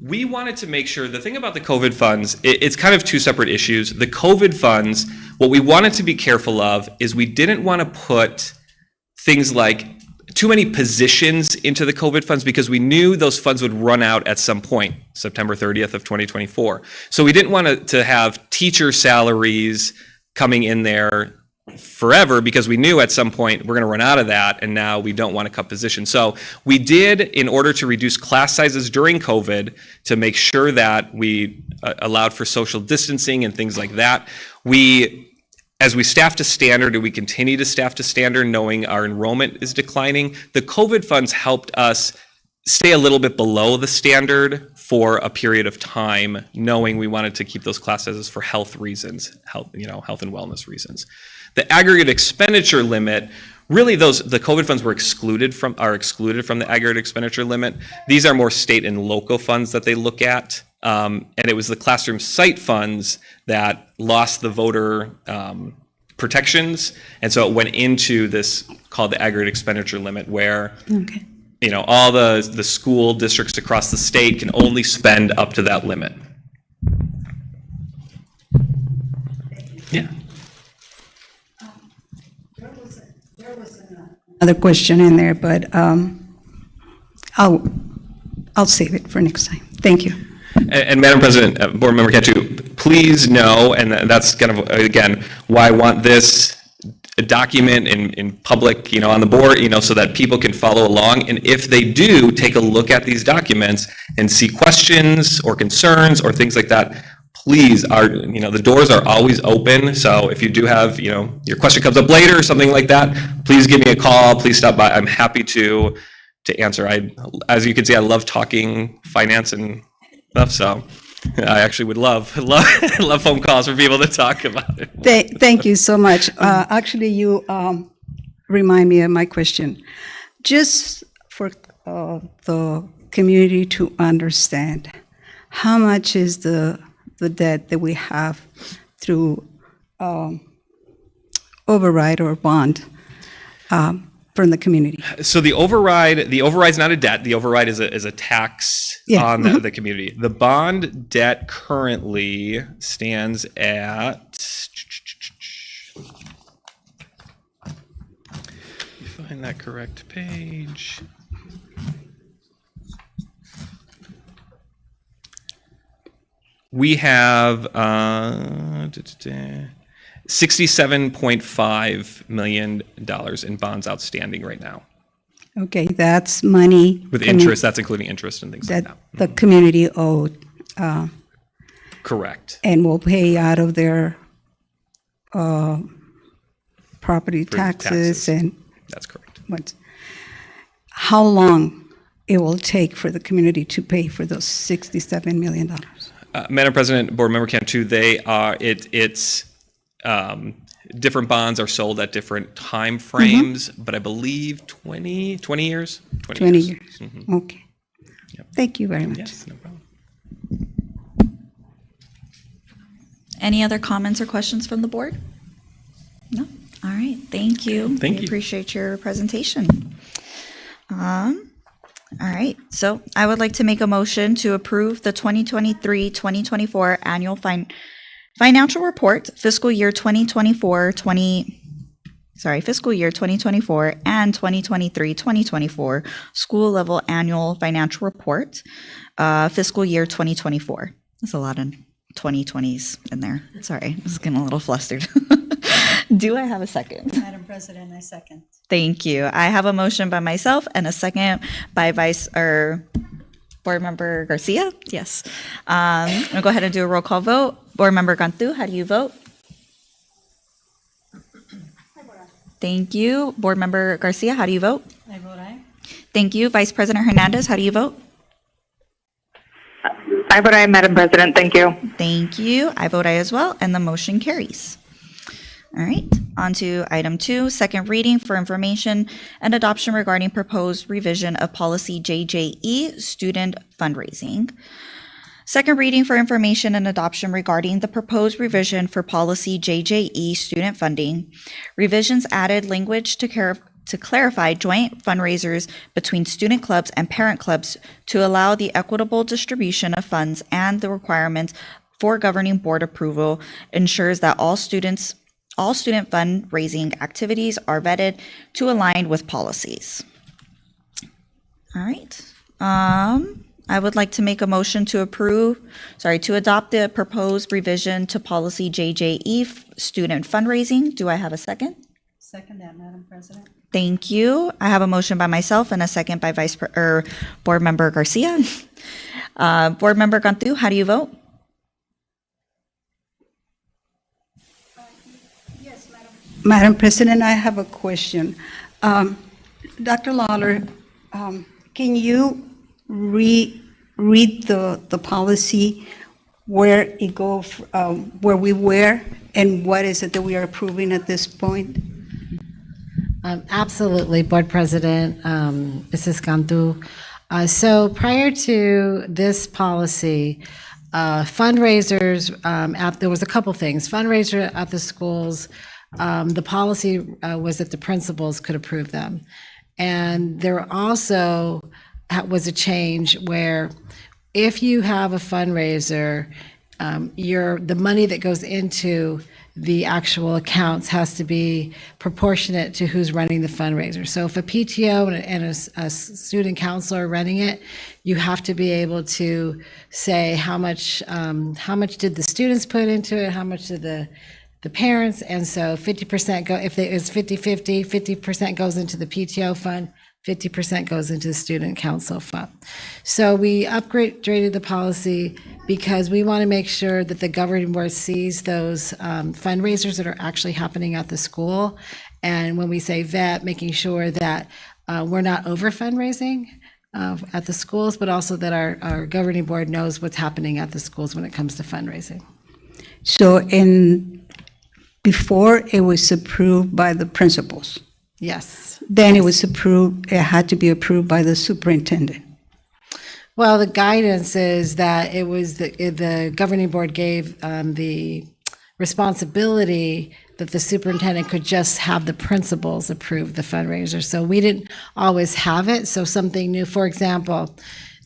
we wanted to make sure, the thing about the COVID funds, it's kind of two separate issues. The COVID funds, what we wanted to be careful of is we didn't want to put things like too many positions into the COVID funds, because we knew those funds would run out at some point, September 30th of 2024. So we didn't want to have teacher salaries coming in there forever, because we knew at some point we're going to run out of that, and now we don't want to cut positions. So we did, in order to reduce class sizes during COVID, to make sure that we allowed for social distancing and things like that, as we staff to standard, and we continue to staff to standard, knowing our enrollment is declining, the COVID funds helped us stay a little bit below the standard for a period of time, knowing we wanted to keep those class sizes for health reasons, health and wellness reasons. The aggregate expenditure limit, really the COVID funds are excluded from the aggregate expenditure limit. These are more state and local funds that they look at. And it was the classroom site funds that lost the voter protections. And so it went into this called the aggregate expenditure limit, where all the school districts across the state can only spend up to that limit. Yeah. There was another question in there, but I'll save it for next time. Thank you. And Madam President, Board Member Cantu, please know, and that's kind of, again, why I want this document in public, on the board, so that people can follow along. And if they do take a look at these documents and see questions or concerns or things like that, please, the doors are always open. So if you do have, your question comes up later or something like that, please give me a call. Please stop by. I'm happy to answer. As you can see, I love talking finance and stuff, so I actually would love phone calls for people to talk about it. Thank you so much. Actually, you remind me of my question. Just for the community to understand, how much is the debt that we have through override or bond from the community? So the override's not a debt. The override is a tax on the community. The bond debt currently stands at, find that correct page. We have $67.5 million in bonds outstanding right now. Okay, that's money. With interest, that's including interest and things like That that. the community owed, Correct. and will pay out of their property taxes. taxes and That's correct. how long it will take for the community to pay for those $67 million? Madam President, Board Member Cantu, it's different bonds are sold at different time frames, but I believe 20 years? 20 years. Mhm. Okay. Thank you very much. Yes, no problem. Any other comments or questions from the board? No? All right, thank you. Thank We you. appreciate your presentation. All right, so I would like to make a motion to approve the 2023-2024 annual financial report, fiscal year 2024 and 2023-2024 school level annual financial report, fiscal year 2024. That's a lot of 2020s in there. Sorry, I was getting a little flustered. Do I have a second? Madam President, I second. Thank you. I have a motion by myself and a second by Board Member Garcia. Yes. I'm going to go ahead and do a roll call vote. Board Member Cantu, how do you vote? Thank you. Board Member Garcia, how do you vote? I vote aye. Thank you. Vice President Hernandez, how do you vote? I vote aye, Madam President. Thank you. Thank you. I vote aye as well, and the motion carries. All right, on to item 2, second reading for information and adoption regarding proposed revision of policy JJE, student fundraising. Second reading for information and adoption regarding the proposed revision for policy JJE, student funding. Revisions added language to clarify joint fundraisers between student clubs and parent clubs to allow the equitable distribution of funds, and the requirement for governing board approval ensures that all student fundraising activities are vetted to align with policies. All right. I would like to make a motion to adopt the proposed revision to policy JJE, student fundraising. Do I have a second? Second that, Madam President. Thank you. I have a motion by myself and a second by Board Member Garcia. Board Member Cantu, how do you vote? Madam President, I have a question. Dr. Lawler, can you read the policy where it goes, where we were, and what is it that we are approving at this point? Absolutely, Board President, Mrs. Cantu. So prior to this policy, fundraisers, there was a couple things. Fundraiser at the schools, the policy was that the principals could approve them. And there also was a change where if you have a fundraiser, the money that goes into the actual accounts has to be proportionate to who's running the fundraiser. So if a PTO and a student council are running it, you have to be able to say how much did the students put into it, how much did the parents, and so 50% go, if it was 50-50, 50% goes into the PTO fund, 50% goes into the student council fund. So we upgraded the policy because we want to make sure that the governing board sees those fundraisers that are actually happening at the school. And when we say vet, making sure that we're not over fundraising at the schools, but also that our governing board knows what's happening at the schools when it comes to fundraising. So before it was approved by the principals, Yes. then it had to be approved by the superintendent. Well, the guidance is that it was the governing board gave the responsibility that the superintendent could just have the principals approve the fundraiser. So we didn't always have it. So something new, for example,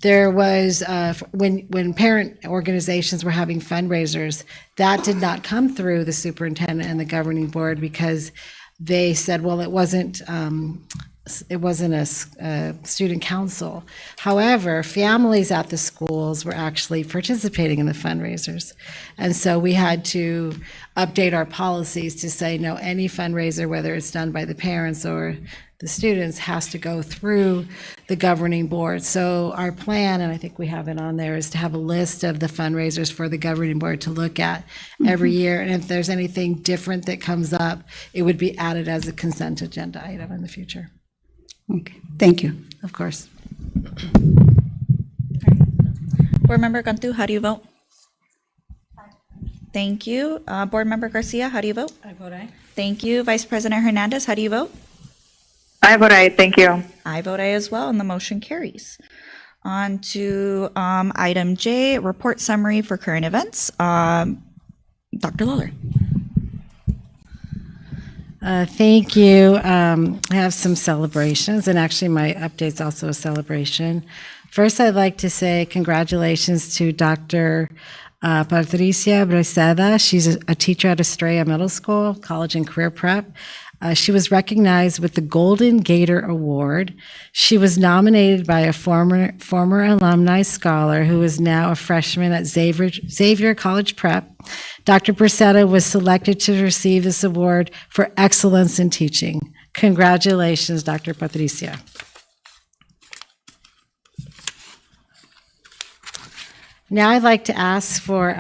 there was, when parent organizations were having fundraisers, that did not come through the superintendent and the governing board because they said, well, it wasn't it wasn't a student council. However, families at the schools were actually participating in the fundraisers. And so we had to update our policies to say, no, any fundraiser, whether it's done by the parents or the students, has to go through the governing board. So our plan, and I think we have it on there, is to have a list of the fundraisers for the governing board to look at every year. And if there's anything different that comes up, it would be added as a consent agenda item in the future. Okay, thank you. Of course. Board Member Cantu, how do you vote? Thank you. Board Member Garcia, how do you vote? I vote aye. Thank you. Vice President Hernandez, how do you vote? I vote aye. Thank you. I vote aye as well, and the motion carries. On to item J, report summary for current events. Dr. Lawler. Thank you. I have some celebrations, and actually my update's also a celebration. First, I'd like to say congratulations to Dr. Patricia Breceda. She's a teacher at Estrella Middle School, college and career prep. She was recognized with the Golden Gator Award. She was nominated by a former alumni scholar who is now a freshman at Xavier College Prep. Dr. Breceda was selected to receive this award for excellence in teaching. Congratulations, Dr. Patricia. Now I'd like to ask for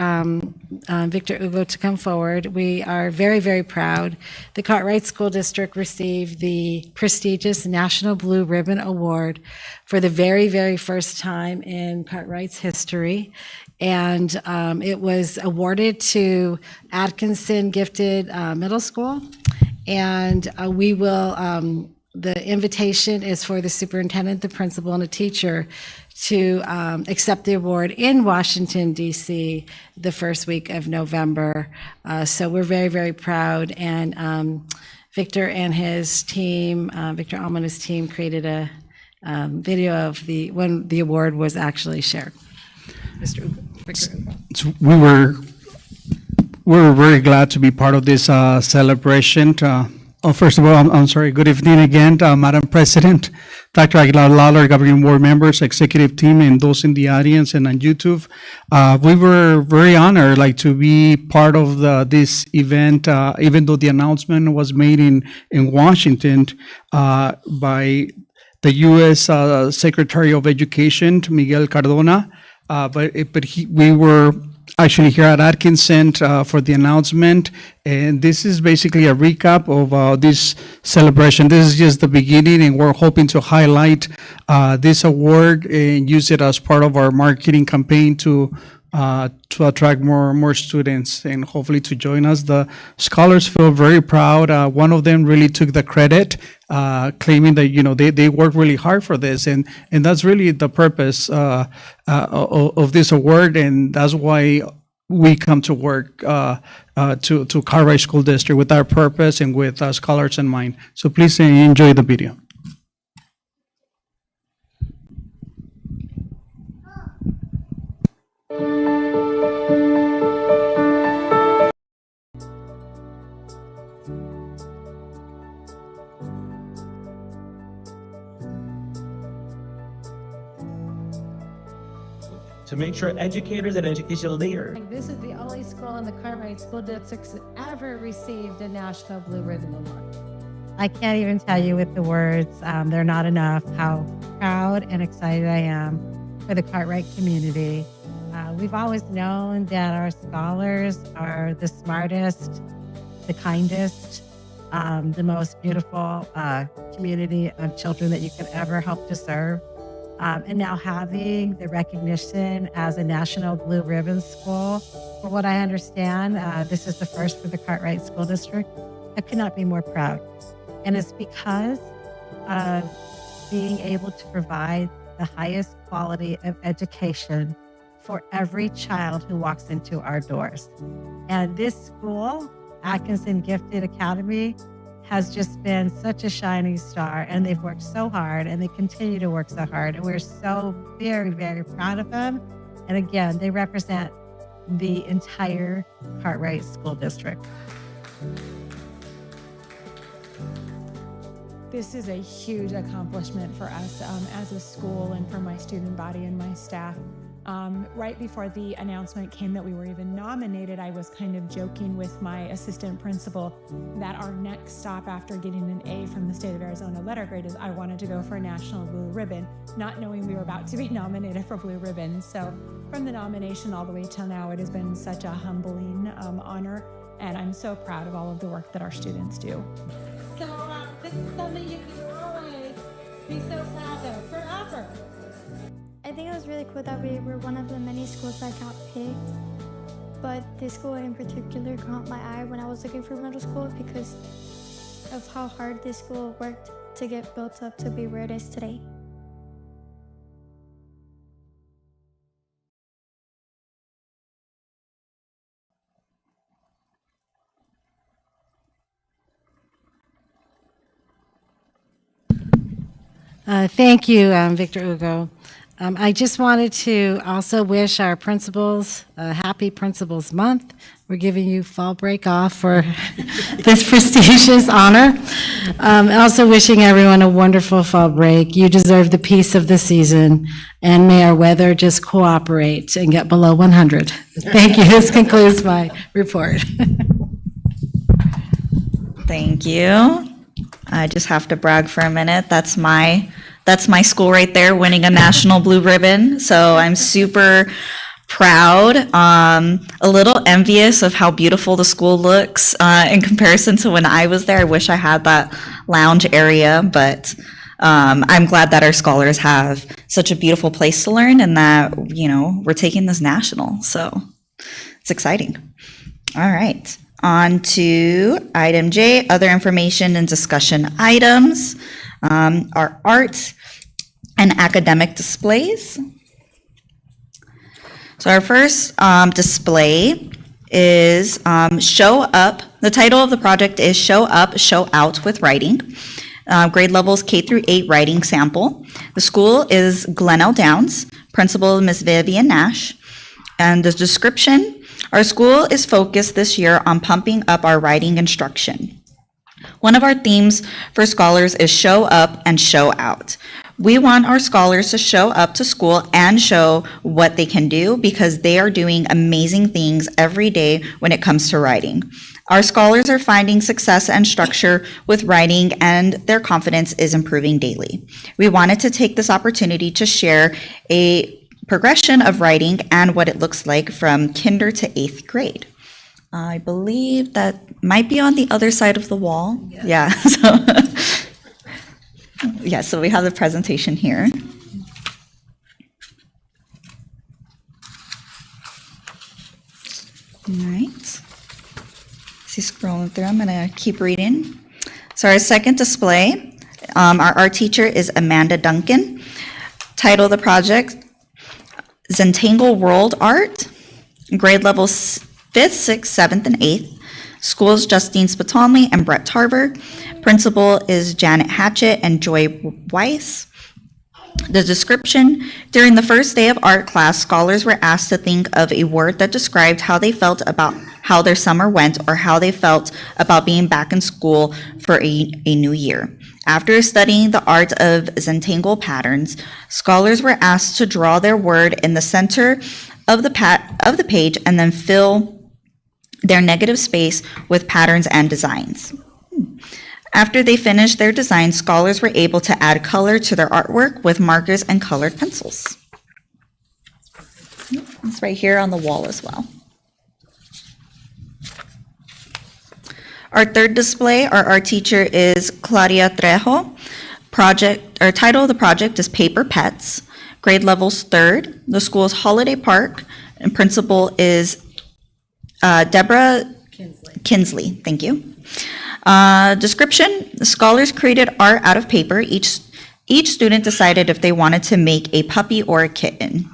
Victor Hugo to come forward. We are very, very proud. The Cartwright School District received the prestigious National Blue Ribbon Award for the very, very first time in Cartwright's history. And it was awarded to Atkinson Gifted Middle School. And we will, the invitation is for the superintendent, the principal, and a teacher to accept the award in Washington, D.C., the first week of November. So we're very, very proud. And Victor and his team, Victor Alman and his team, created a video of when the award was actually shared. Mr. Victor Hugo. So we were very glad to be part of this celebration. First of all, I'm sorry. Good evening again, Madam President, Dr. Aguilar-Lawler, governing board members, executive team, and those in the audience and on YouTube. We were very honored, to be part of this event, even though the announcement was made in Washington by the U.S. Secretary of Education, Miguel Cardona. We were actually here at Atkinson for the announcement, and this is basically a recap of this celebration. This is just the beginning, and we're hoping to highlight this award and use it as part of our marketing campaign to attract more students and hopefully to join us. The scholars feel very proud. One of them really took the credit, claiming that they worked really hard for this, and that's really the purpose of this award, and that's why we come to work to Cartwright School District with our purpose and with scholars in mind. So please enjoy the video. To make sure educators and educational leaders. This is the only school in the Cartwright School District that ever received a National Blue Ribbon Award. I can't even tell you with the words, they're not enough, how proud and excited I am for the Cartwright community. We've always known that our scholars are the smartest, the kindest, the most beautiful community of children that you could ever hope to serve. And now having the recognition as a National Blue Ribbon School, from what I understand, this is the first for the Cartwright School District. I could not be more proud. And it's because of being able to provide the highest quality of education for every child who walks into our doors. And this school, Atkinson Gifted Academy, has just been such a shining star, and they've worked so hard, and they continue to work so hard, and we're so very, very proud of them. And again, they represent the entire Cartwright School District. This is a huge accomplishment for us as a school and for my student body and my staff. Right before the announcement came that we were even nominated, I was kind of joking with my assistant principal that our next stop after getting an A from the state of Arizona letter grade is I wanted to go for a National Blue Ribbon, not knowing we were about to be nominated for Blue Ribbon. So from the nomination all the way till now, it has been such a humbling honor, and I'm so proud of all of the work that our students do. So this is something you can always be so proud of forever. I think it was really cool that we were one of the many schools that got picked, but this school in particular caught my eye when I was looking for middle school because of how hard this school worked to get built up to be where it is today. Thank you, Victor Hugo. I just wanted to also wish our principals a happy Principals Month. We're giving you fall break off for this prestigious honor. Also wishing everyone a wonderful fall break. You deserve the peace of the season, and may our weather just cooperate and get below 100. Thank you. This concludes my report. Thank you. I just have to brag for a minute. That's my school right there, winning a National Blue Ribbon. So I'm super proud, a little envious of how beautiful the school looks in comparison to when I was there. I wish I had that lounge area, but I'm glad that our scholars have such a beautiful place to learn and that, we're taking this national. So it's exciting. All right. On to item J, other information and discussion items, our art and academic displays. So our first display is Show Up. The title of the project is Show Up, Show Out with Writing. Grade levels K through 8 writing sample. The school is Glenelg Downs, principal Ms. Vivian Nash. And the description, our school is focused this year on pumping up our writing instruction. One of our themes for scholars is show up and show out. We want our scholars to show up to school and show what they can do because they are doing amazing things every day when it comes to writing. Our scholars are finding success and structure with writing, and their confidence is improving daily. We wanted to take this opportunity to share a progression of writing and what it looks like from kinder to 8th grade. I believe that might be on the other side of the wall. Yeah. So we have the presentation here. All right. See, scrolling through, I'm gonna keep reading. So our second display, our art teacher is Amanda Duncan. Title of the project, Zentangle World Art, grade levels 5th, 6th, 7th, and 8th. Schools Justine Spatonley and Brett Tarver. Principal is Janet Hatchett and Joy Weiss. The description, during the first day of art class, scholars were asked to think of a word that described how they felt about how their summer went or how they felt about being back in school for a new year. After studying the art of Zentangle patterns, scholars were asked to draw their word in the center of the page and then fill their negative space with patterns and designs. After they finished their design, scholars were able to add color to their artwork with markers and colored pencils. It's right here on the wall as well. Our third display, our art teacher is Claudia Trejo. Title of the project is Paper Pets. Grade levels 3rd. The school's Holiday Park, and principal is Deborah Kinsley. Thank you. Description, the scholars created art out of paper. Each student decided if they wanted to make a puppy or a kitten.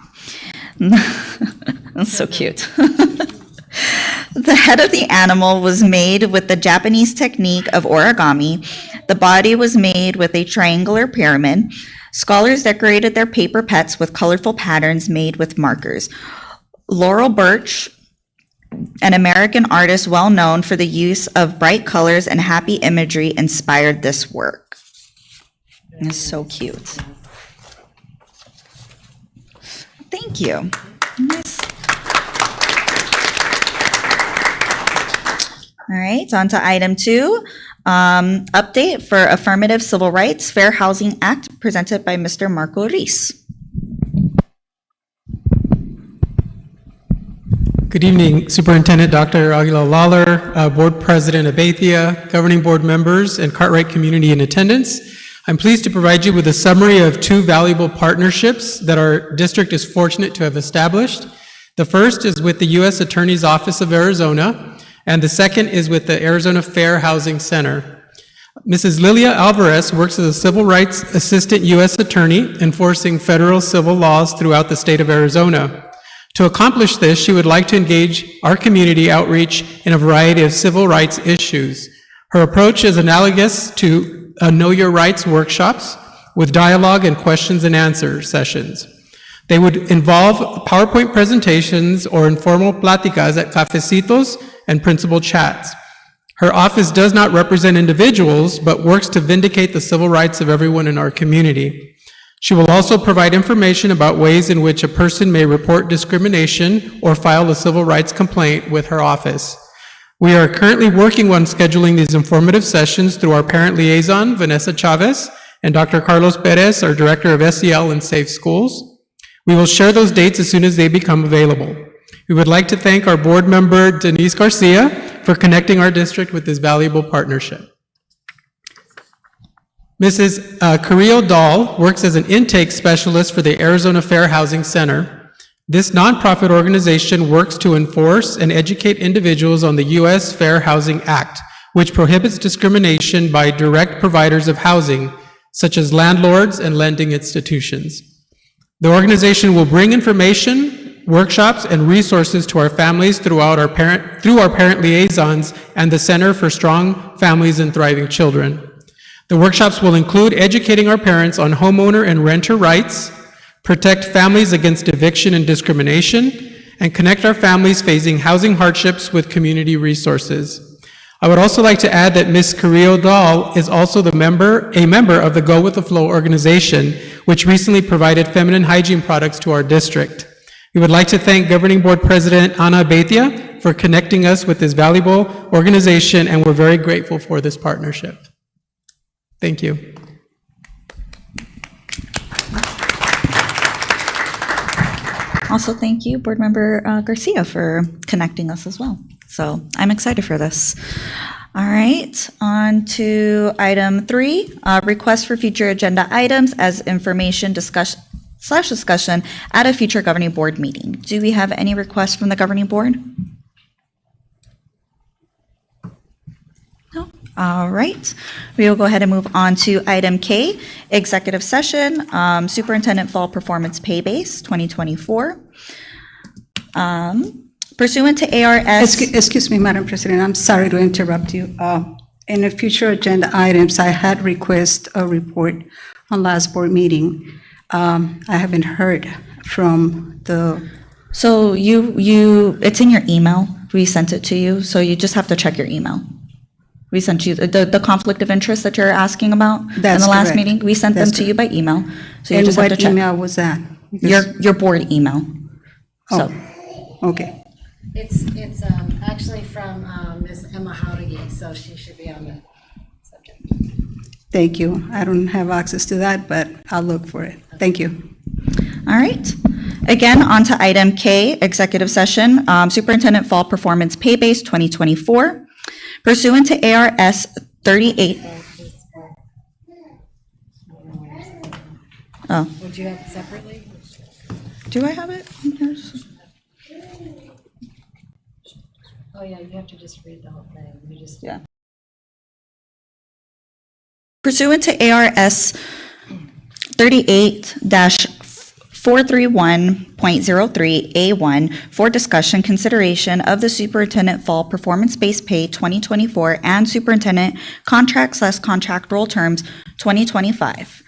That's so cute. The head of the animal was made with the Japanese technique of origami. The body was made with a triangular pyramid. Scholars decorated their paper pets with colorful patterns made with markers. Laurel Birch, an American artist well known for the use of bright colors and happy imagery, inspired this work. It's so cute. Thank you. Nice. All right, on to item 2, update for Affirmative Civil Rights Fair Housing Act presented by Mr. Marco Reese. Good evening, Superintendent Dr. Aguilar Lawler, Board President Abathia, Governing Board members, and Cartwright community in attendance. I'm pleased to provide you with a summary of 2 valuable partnerships that our district is fortunate to have established. The first is with the U.S. Attorney's Office of Arizona, and the second is with the Arizona Fair Housing Center. Mrs. Lilia Alvarez works as a Civil Rights Assistant U.S. Attorney enforcing federal civil laws throughout the state of Arizona. To accomplish this, she would like to engage our community outreach in a variety of civil rights issues. Her approach is analogous to Know Your Rights workshops with dialogue and questions and answer sessions. They would involve PowerPoint presentations or informal pláticas at cafecitos and principal chats. Her office does not represent individuals, but works to vindicate the civil rights of everyone in our community. She will also provide information about ways in which a person may report discrimination or file a civil rights complaint with her office. We are currently working on scheduling these informative sessions through our parent liaison, Vanessa Chavez, and Dr. Carlos Perez, our Director of SEL and Safe Schools. We will share those dates as soon as they become available. We would like to thank our board member, Denise Garcia, for connecting our district with this valuable partnership. Mrs. Carrillo Dahl works as an intake specialist for the Arizona Fair Housing Center. This nonprofit organization works to enforce and educate individuals on the U.S. Fair Housing Act, which prohibits discrimination by direct providers of housing, such as landlords and lending institutions. The organization will bring information, workshops, and resources to our families through our parent liaisons and the Center for Strong Families and Thriving Children. The workshops will include educating our parents on homeowner and renter rights, protect families against eviction and discrimination, and connect our families facing housing hardships with community resources. I would also like to add that Ms. Carrillo Dahl is also a member of the Go With The Flow organization, which recently provided feminine hygiene products to our district. We would like to thank Governing Board President Ana Abathia for connecting us with this valuable organization, and we're very grateful for this partnership. Thank you. Also, thank you, Board Member Garcia, for connecting us as well. So I'm excited for this. All right, on to item 3, request for future agenda items as information discussion at a future governing board meeting. Do we have any requests from the governing board? No? All right, we will go ahead and move on to item K, executive session, Superintendent Fall Performance Pay Base 2024. Pursuant to ARS. Excuse me, Madam President, I'm sorry to interrupt you. In the future agenda items, I had requested a report on last board meeting. I haven't heard from the. So it's in your email. We sent it to you, so you just have to check your email. We sent you the conflict of interest that you're asking about in the last correct. meeting. We sent them to you by email, so you And just have to what check. email was that? Your board email. So. Okay. It's actually from Ms. Emma Howdiggy, so she should be on the subject. Thank you. I don't have access to that, but I'll look for it. Thank you. All right. Again, on to item K, executive session, Superintendent Fall Performance Pay Base 2024. Pursuant to ARS 38. Oh. Would you have it separately? Do I have it? Oh, yeah, you have to just read the whole thing. You just. Yeah. Pursuant to ARS 38-431.03A1 for discussion, consideration of the Superintendent Fall Performance-Based Pay 2024 and Superintendent Contract/Contract Roll Terms 2025.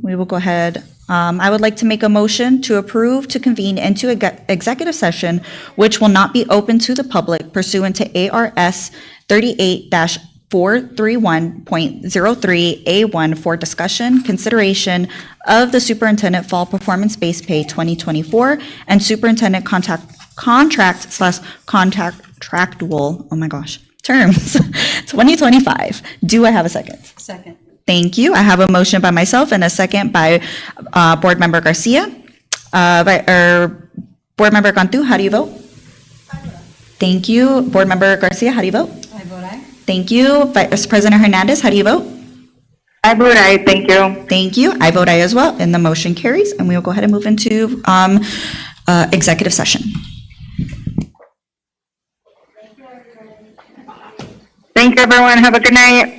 We will go ahead. I would like to make a motion to approve to convene into executive session, which will not be open to the public pursuant to ARS 38-431 431.03A1 for discussion, consideration of the superintendent fall performance-based pay 2024 and superintendent contractual, oh my gosh, terms 2025. Do I have a second? Second. Thank you. I have a motion by myself and a second by Board Member Garcia. Board Member Cantu, how do you vote? Thank you. Board Member Garcia, how do you vote? I vote aye. Thank you. Vice President Hernandez, how do you vote? I vote aye. Thank you. Thank you. I vote aye as well, and the motion carries, and we will go ahead and move into executive session. Thank you, everyone. Have a good night.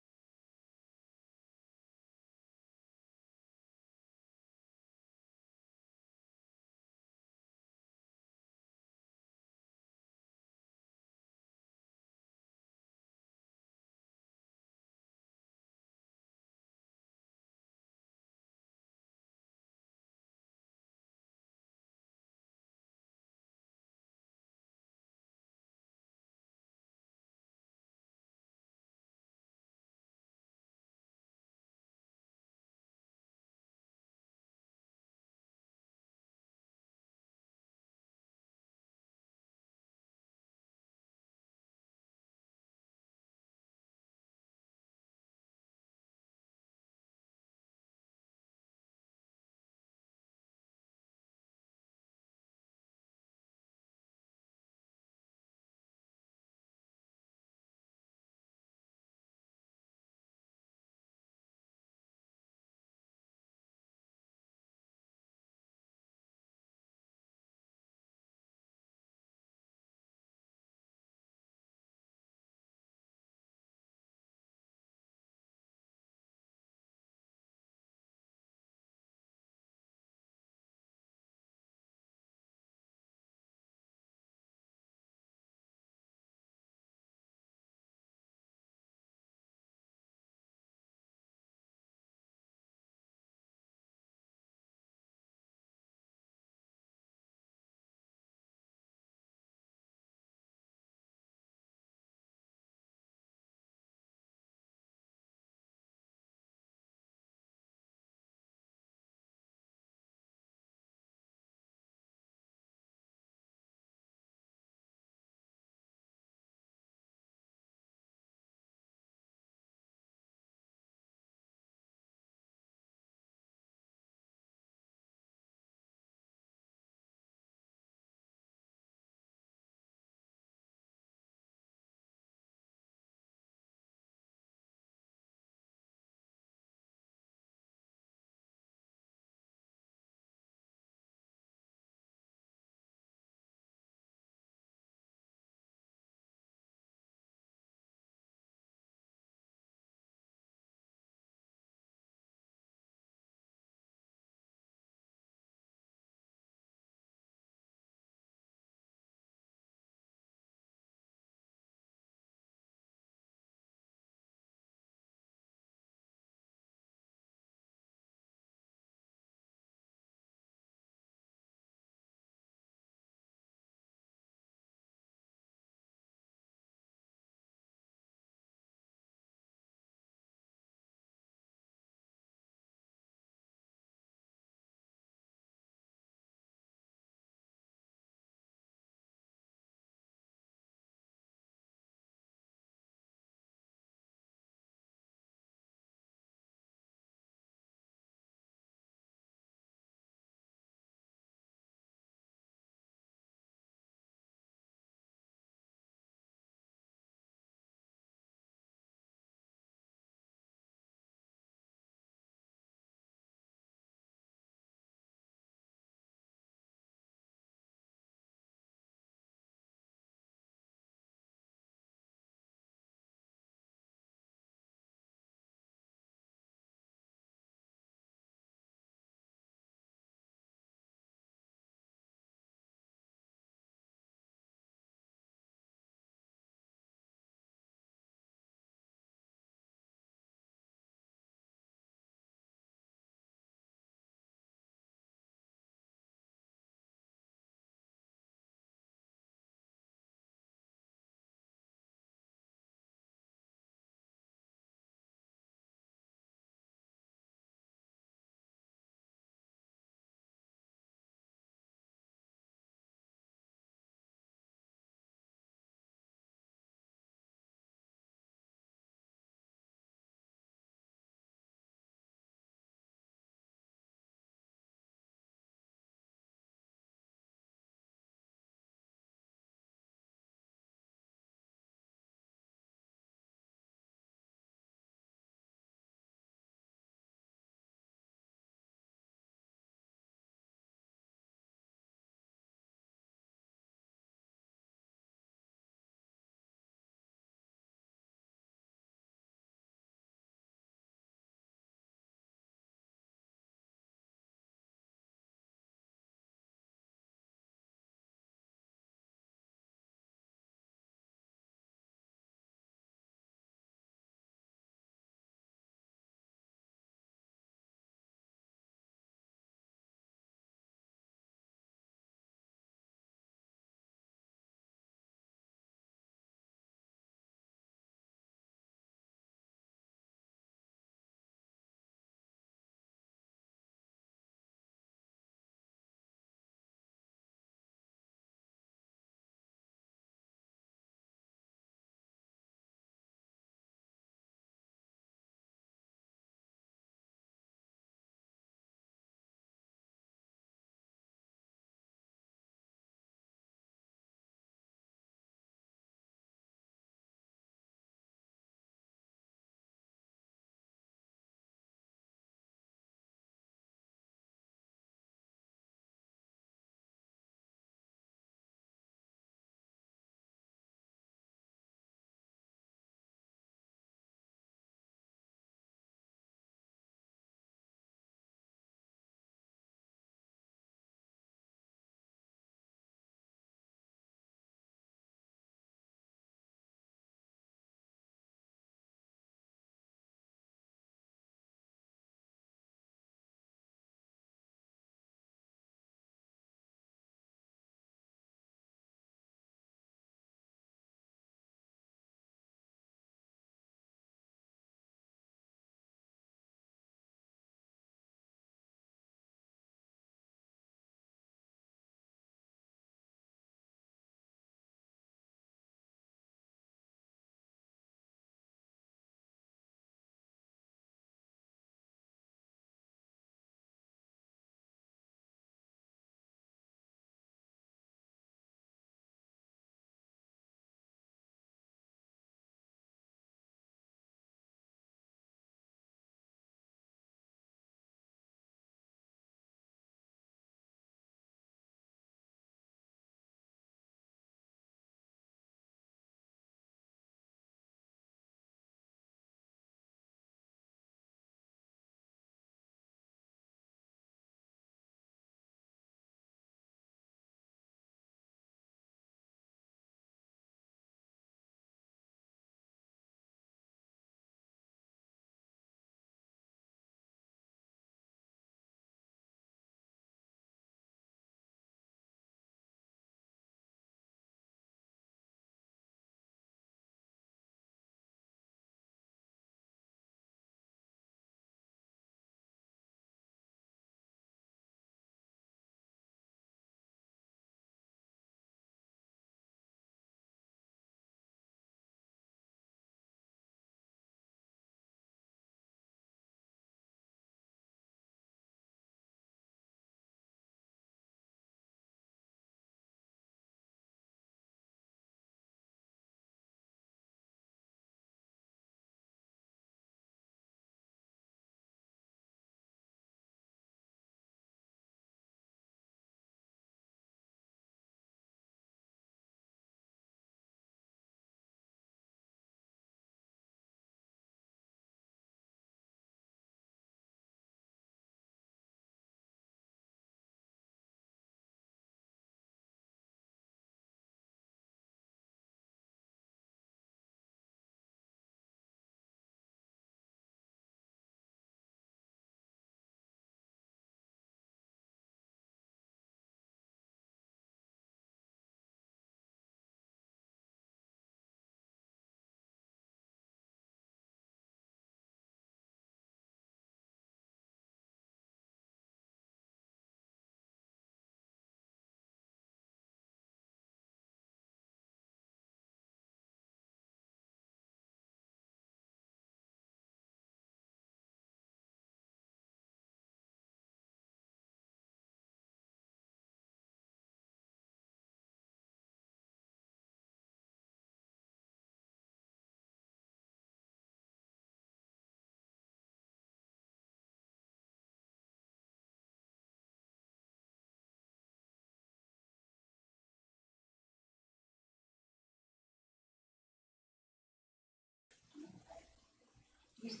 Is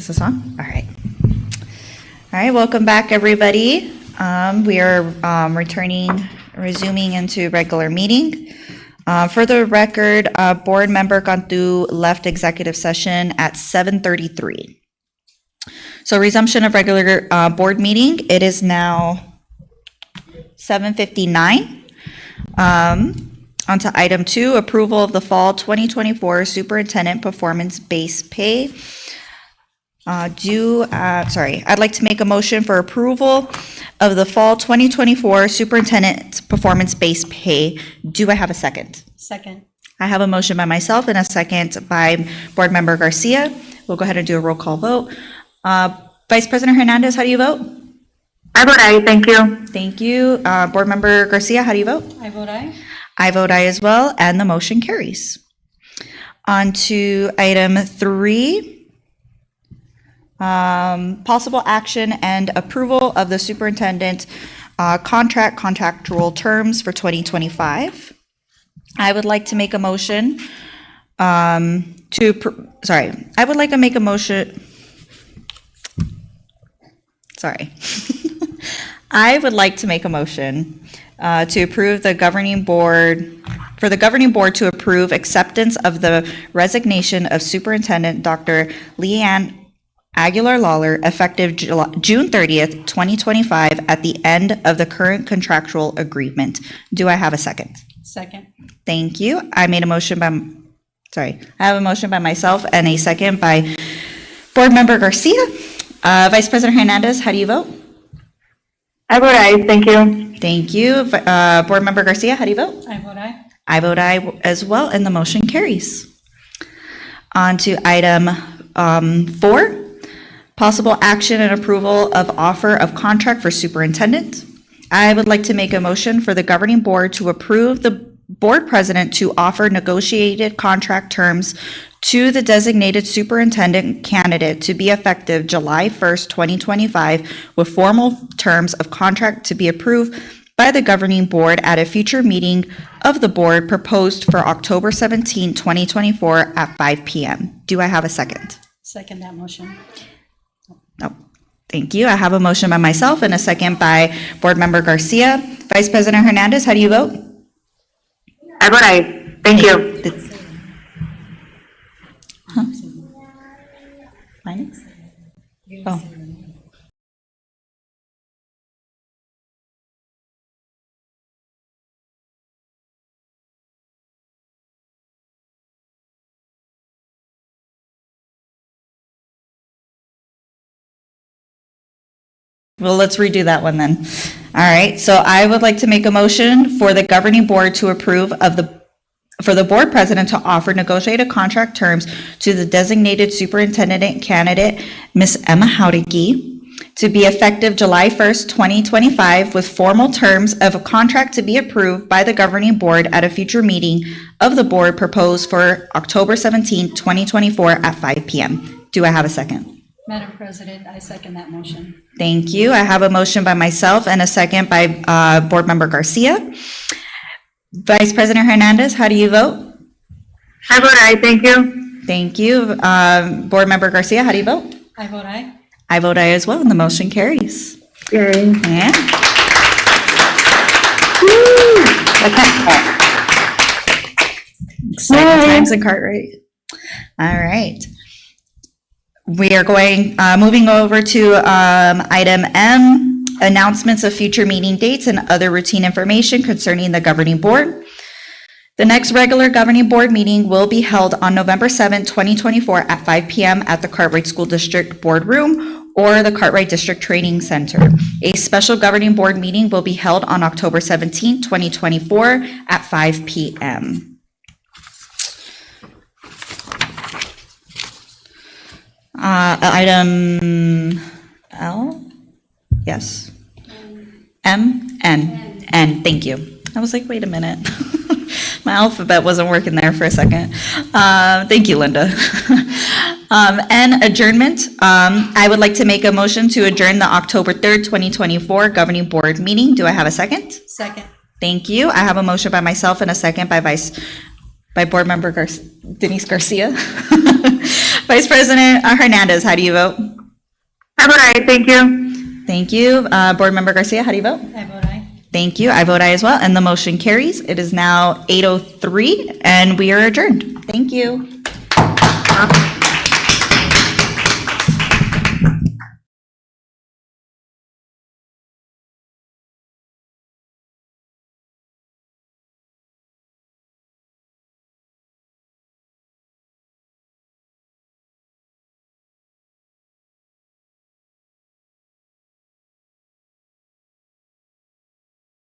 this on? All right. All right, welcome back, everybody. We are resuming into regular meeting. For the record, Board Member Cantu left executive session at 7:33. So resumption of regular board meeting. It is now 7:59. On to item 2, approval of the fall 2024 superintendent performance-based pay. I'd like to make a motion for approval of the fall 2024 superintendent performance-based pay. Do I have a second? Second. I have a motion by myself and a second by Board Member Garcia. We'll go ahead and do a roll call vote. Vice President Hernandez, how do you vote? I vote aye, thank you. Thank you. Board Member Garcia, how do you vote? I vote aye. I vote aye as well, and the motion carries. On to item 3. Possible action and approval of the superintendent contractual terms for 2025. I would like to make a motion I would like to make a motion. I would like to make a motion to approve the governing board, for the governing board to approve acceptance of the resignation of Superintendent Dr. Leanne Aguilar-Lawler, effective June 30th, 2025, at the end of the current contractual agreement. Do I have a second? Second. Thank you. I have a motion by myself and a second by Board Member Garcia. Vice President Hernandez, how do you vote? I vote aye, thank you. Thank you. Board Member Garcia, how do you vote? I vote aye. I vote aye as well, and the motion carries. On to item 4. Possible action and approval of offer of contract for superintendent. I would like to make a motion for the governing board to approve the board president to offer negotiated contract terms to the designated superintendent candidate to be effective July 1st, 2025, with formal terms of contract to be approved by the governing board at a future meeting of the board proposed for October 17, 2024 at 5 p.m. Do I have a second? Second that motion. Oh, thank you. I have a motion by myself and a second by Board Member Garcia. Vice President Hernandez, how do you vote? I vote aye, thank you. Mine? Oh. Well, let's redo that one then. All right, so I would like to make a motion for the governing board to approve for the board president to offer negotiated contract terms to the designated superintendent candidate, Ms. Emma Howdicke, to be effective July 1st, 2025, with formal terms of a contract to be approved by the governing board at a future meeting of the board proposed for October 17, 2024 at 5 p.m. Do I have a second? Madam President, I second that motion. Thank you. I have a motion by myself and a second by Board Member Garcia. Vice President Hernandez, how do you vote? I vote aye, thank you. Thank you. Board Member Garcia, how do you vote? I vote aye. I vote aye as well, and the motion carries. Yay. Yeah. Exciting times in Cartwright. All right. We are moving over to item M, announcements of future meeting dates and other routine information concerning the governing board. The next regular governing board meeting will be held on November 7, 2024 at 5 p.m. at the Cartwright School District Boardroom or the Cartwright District Training Center. A special governing board meeting will be held on October 17, 2024 at 5 p.m. Item L? Yes. M? N. Thank you. I was like, wait a minute. My alphabet wasn't working there for a second. Thank you, Linda. And adjournment. I would like to make a motion to adjourn the October 3rd, 2024 Governing Board meeting. Do I have a second? Second. Thank you. I have a motion by myself and a second by Board Member Denise Garcia. Vice President Hernandez, how do you vote? I vote aye. Thank you. Thank you. Board Member Garcia, how do you vote? I vote aye. Thank you. I vote aye as well, and the motion carries. It is now 8:03, and we are adjourned. Thank you.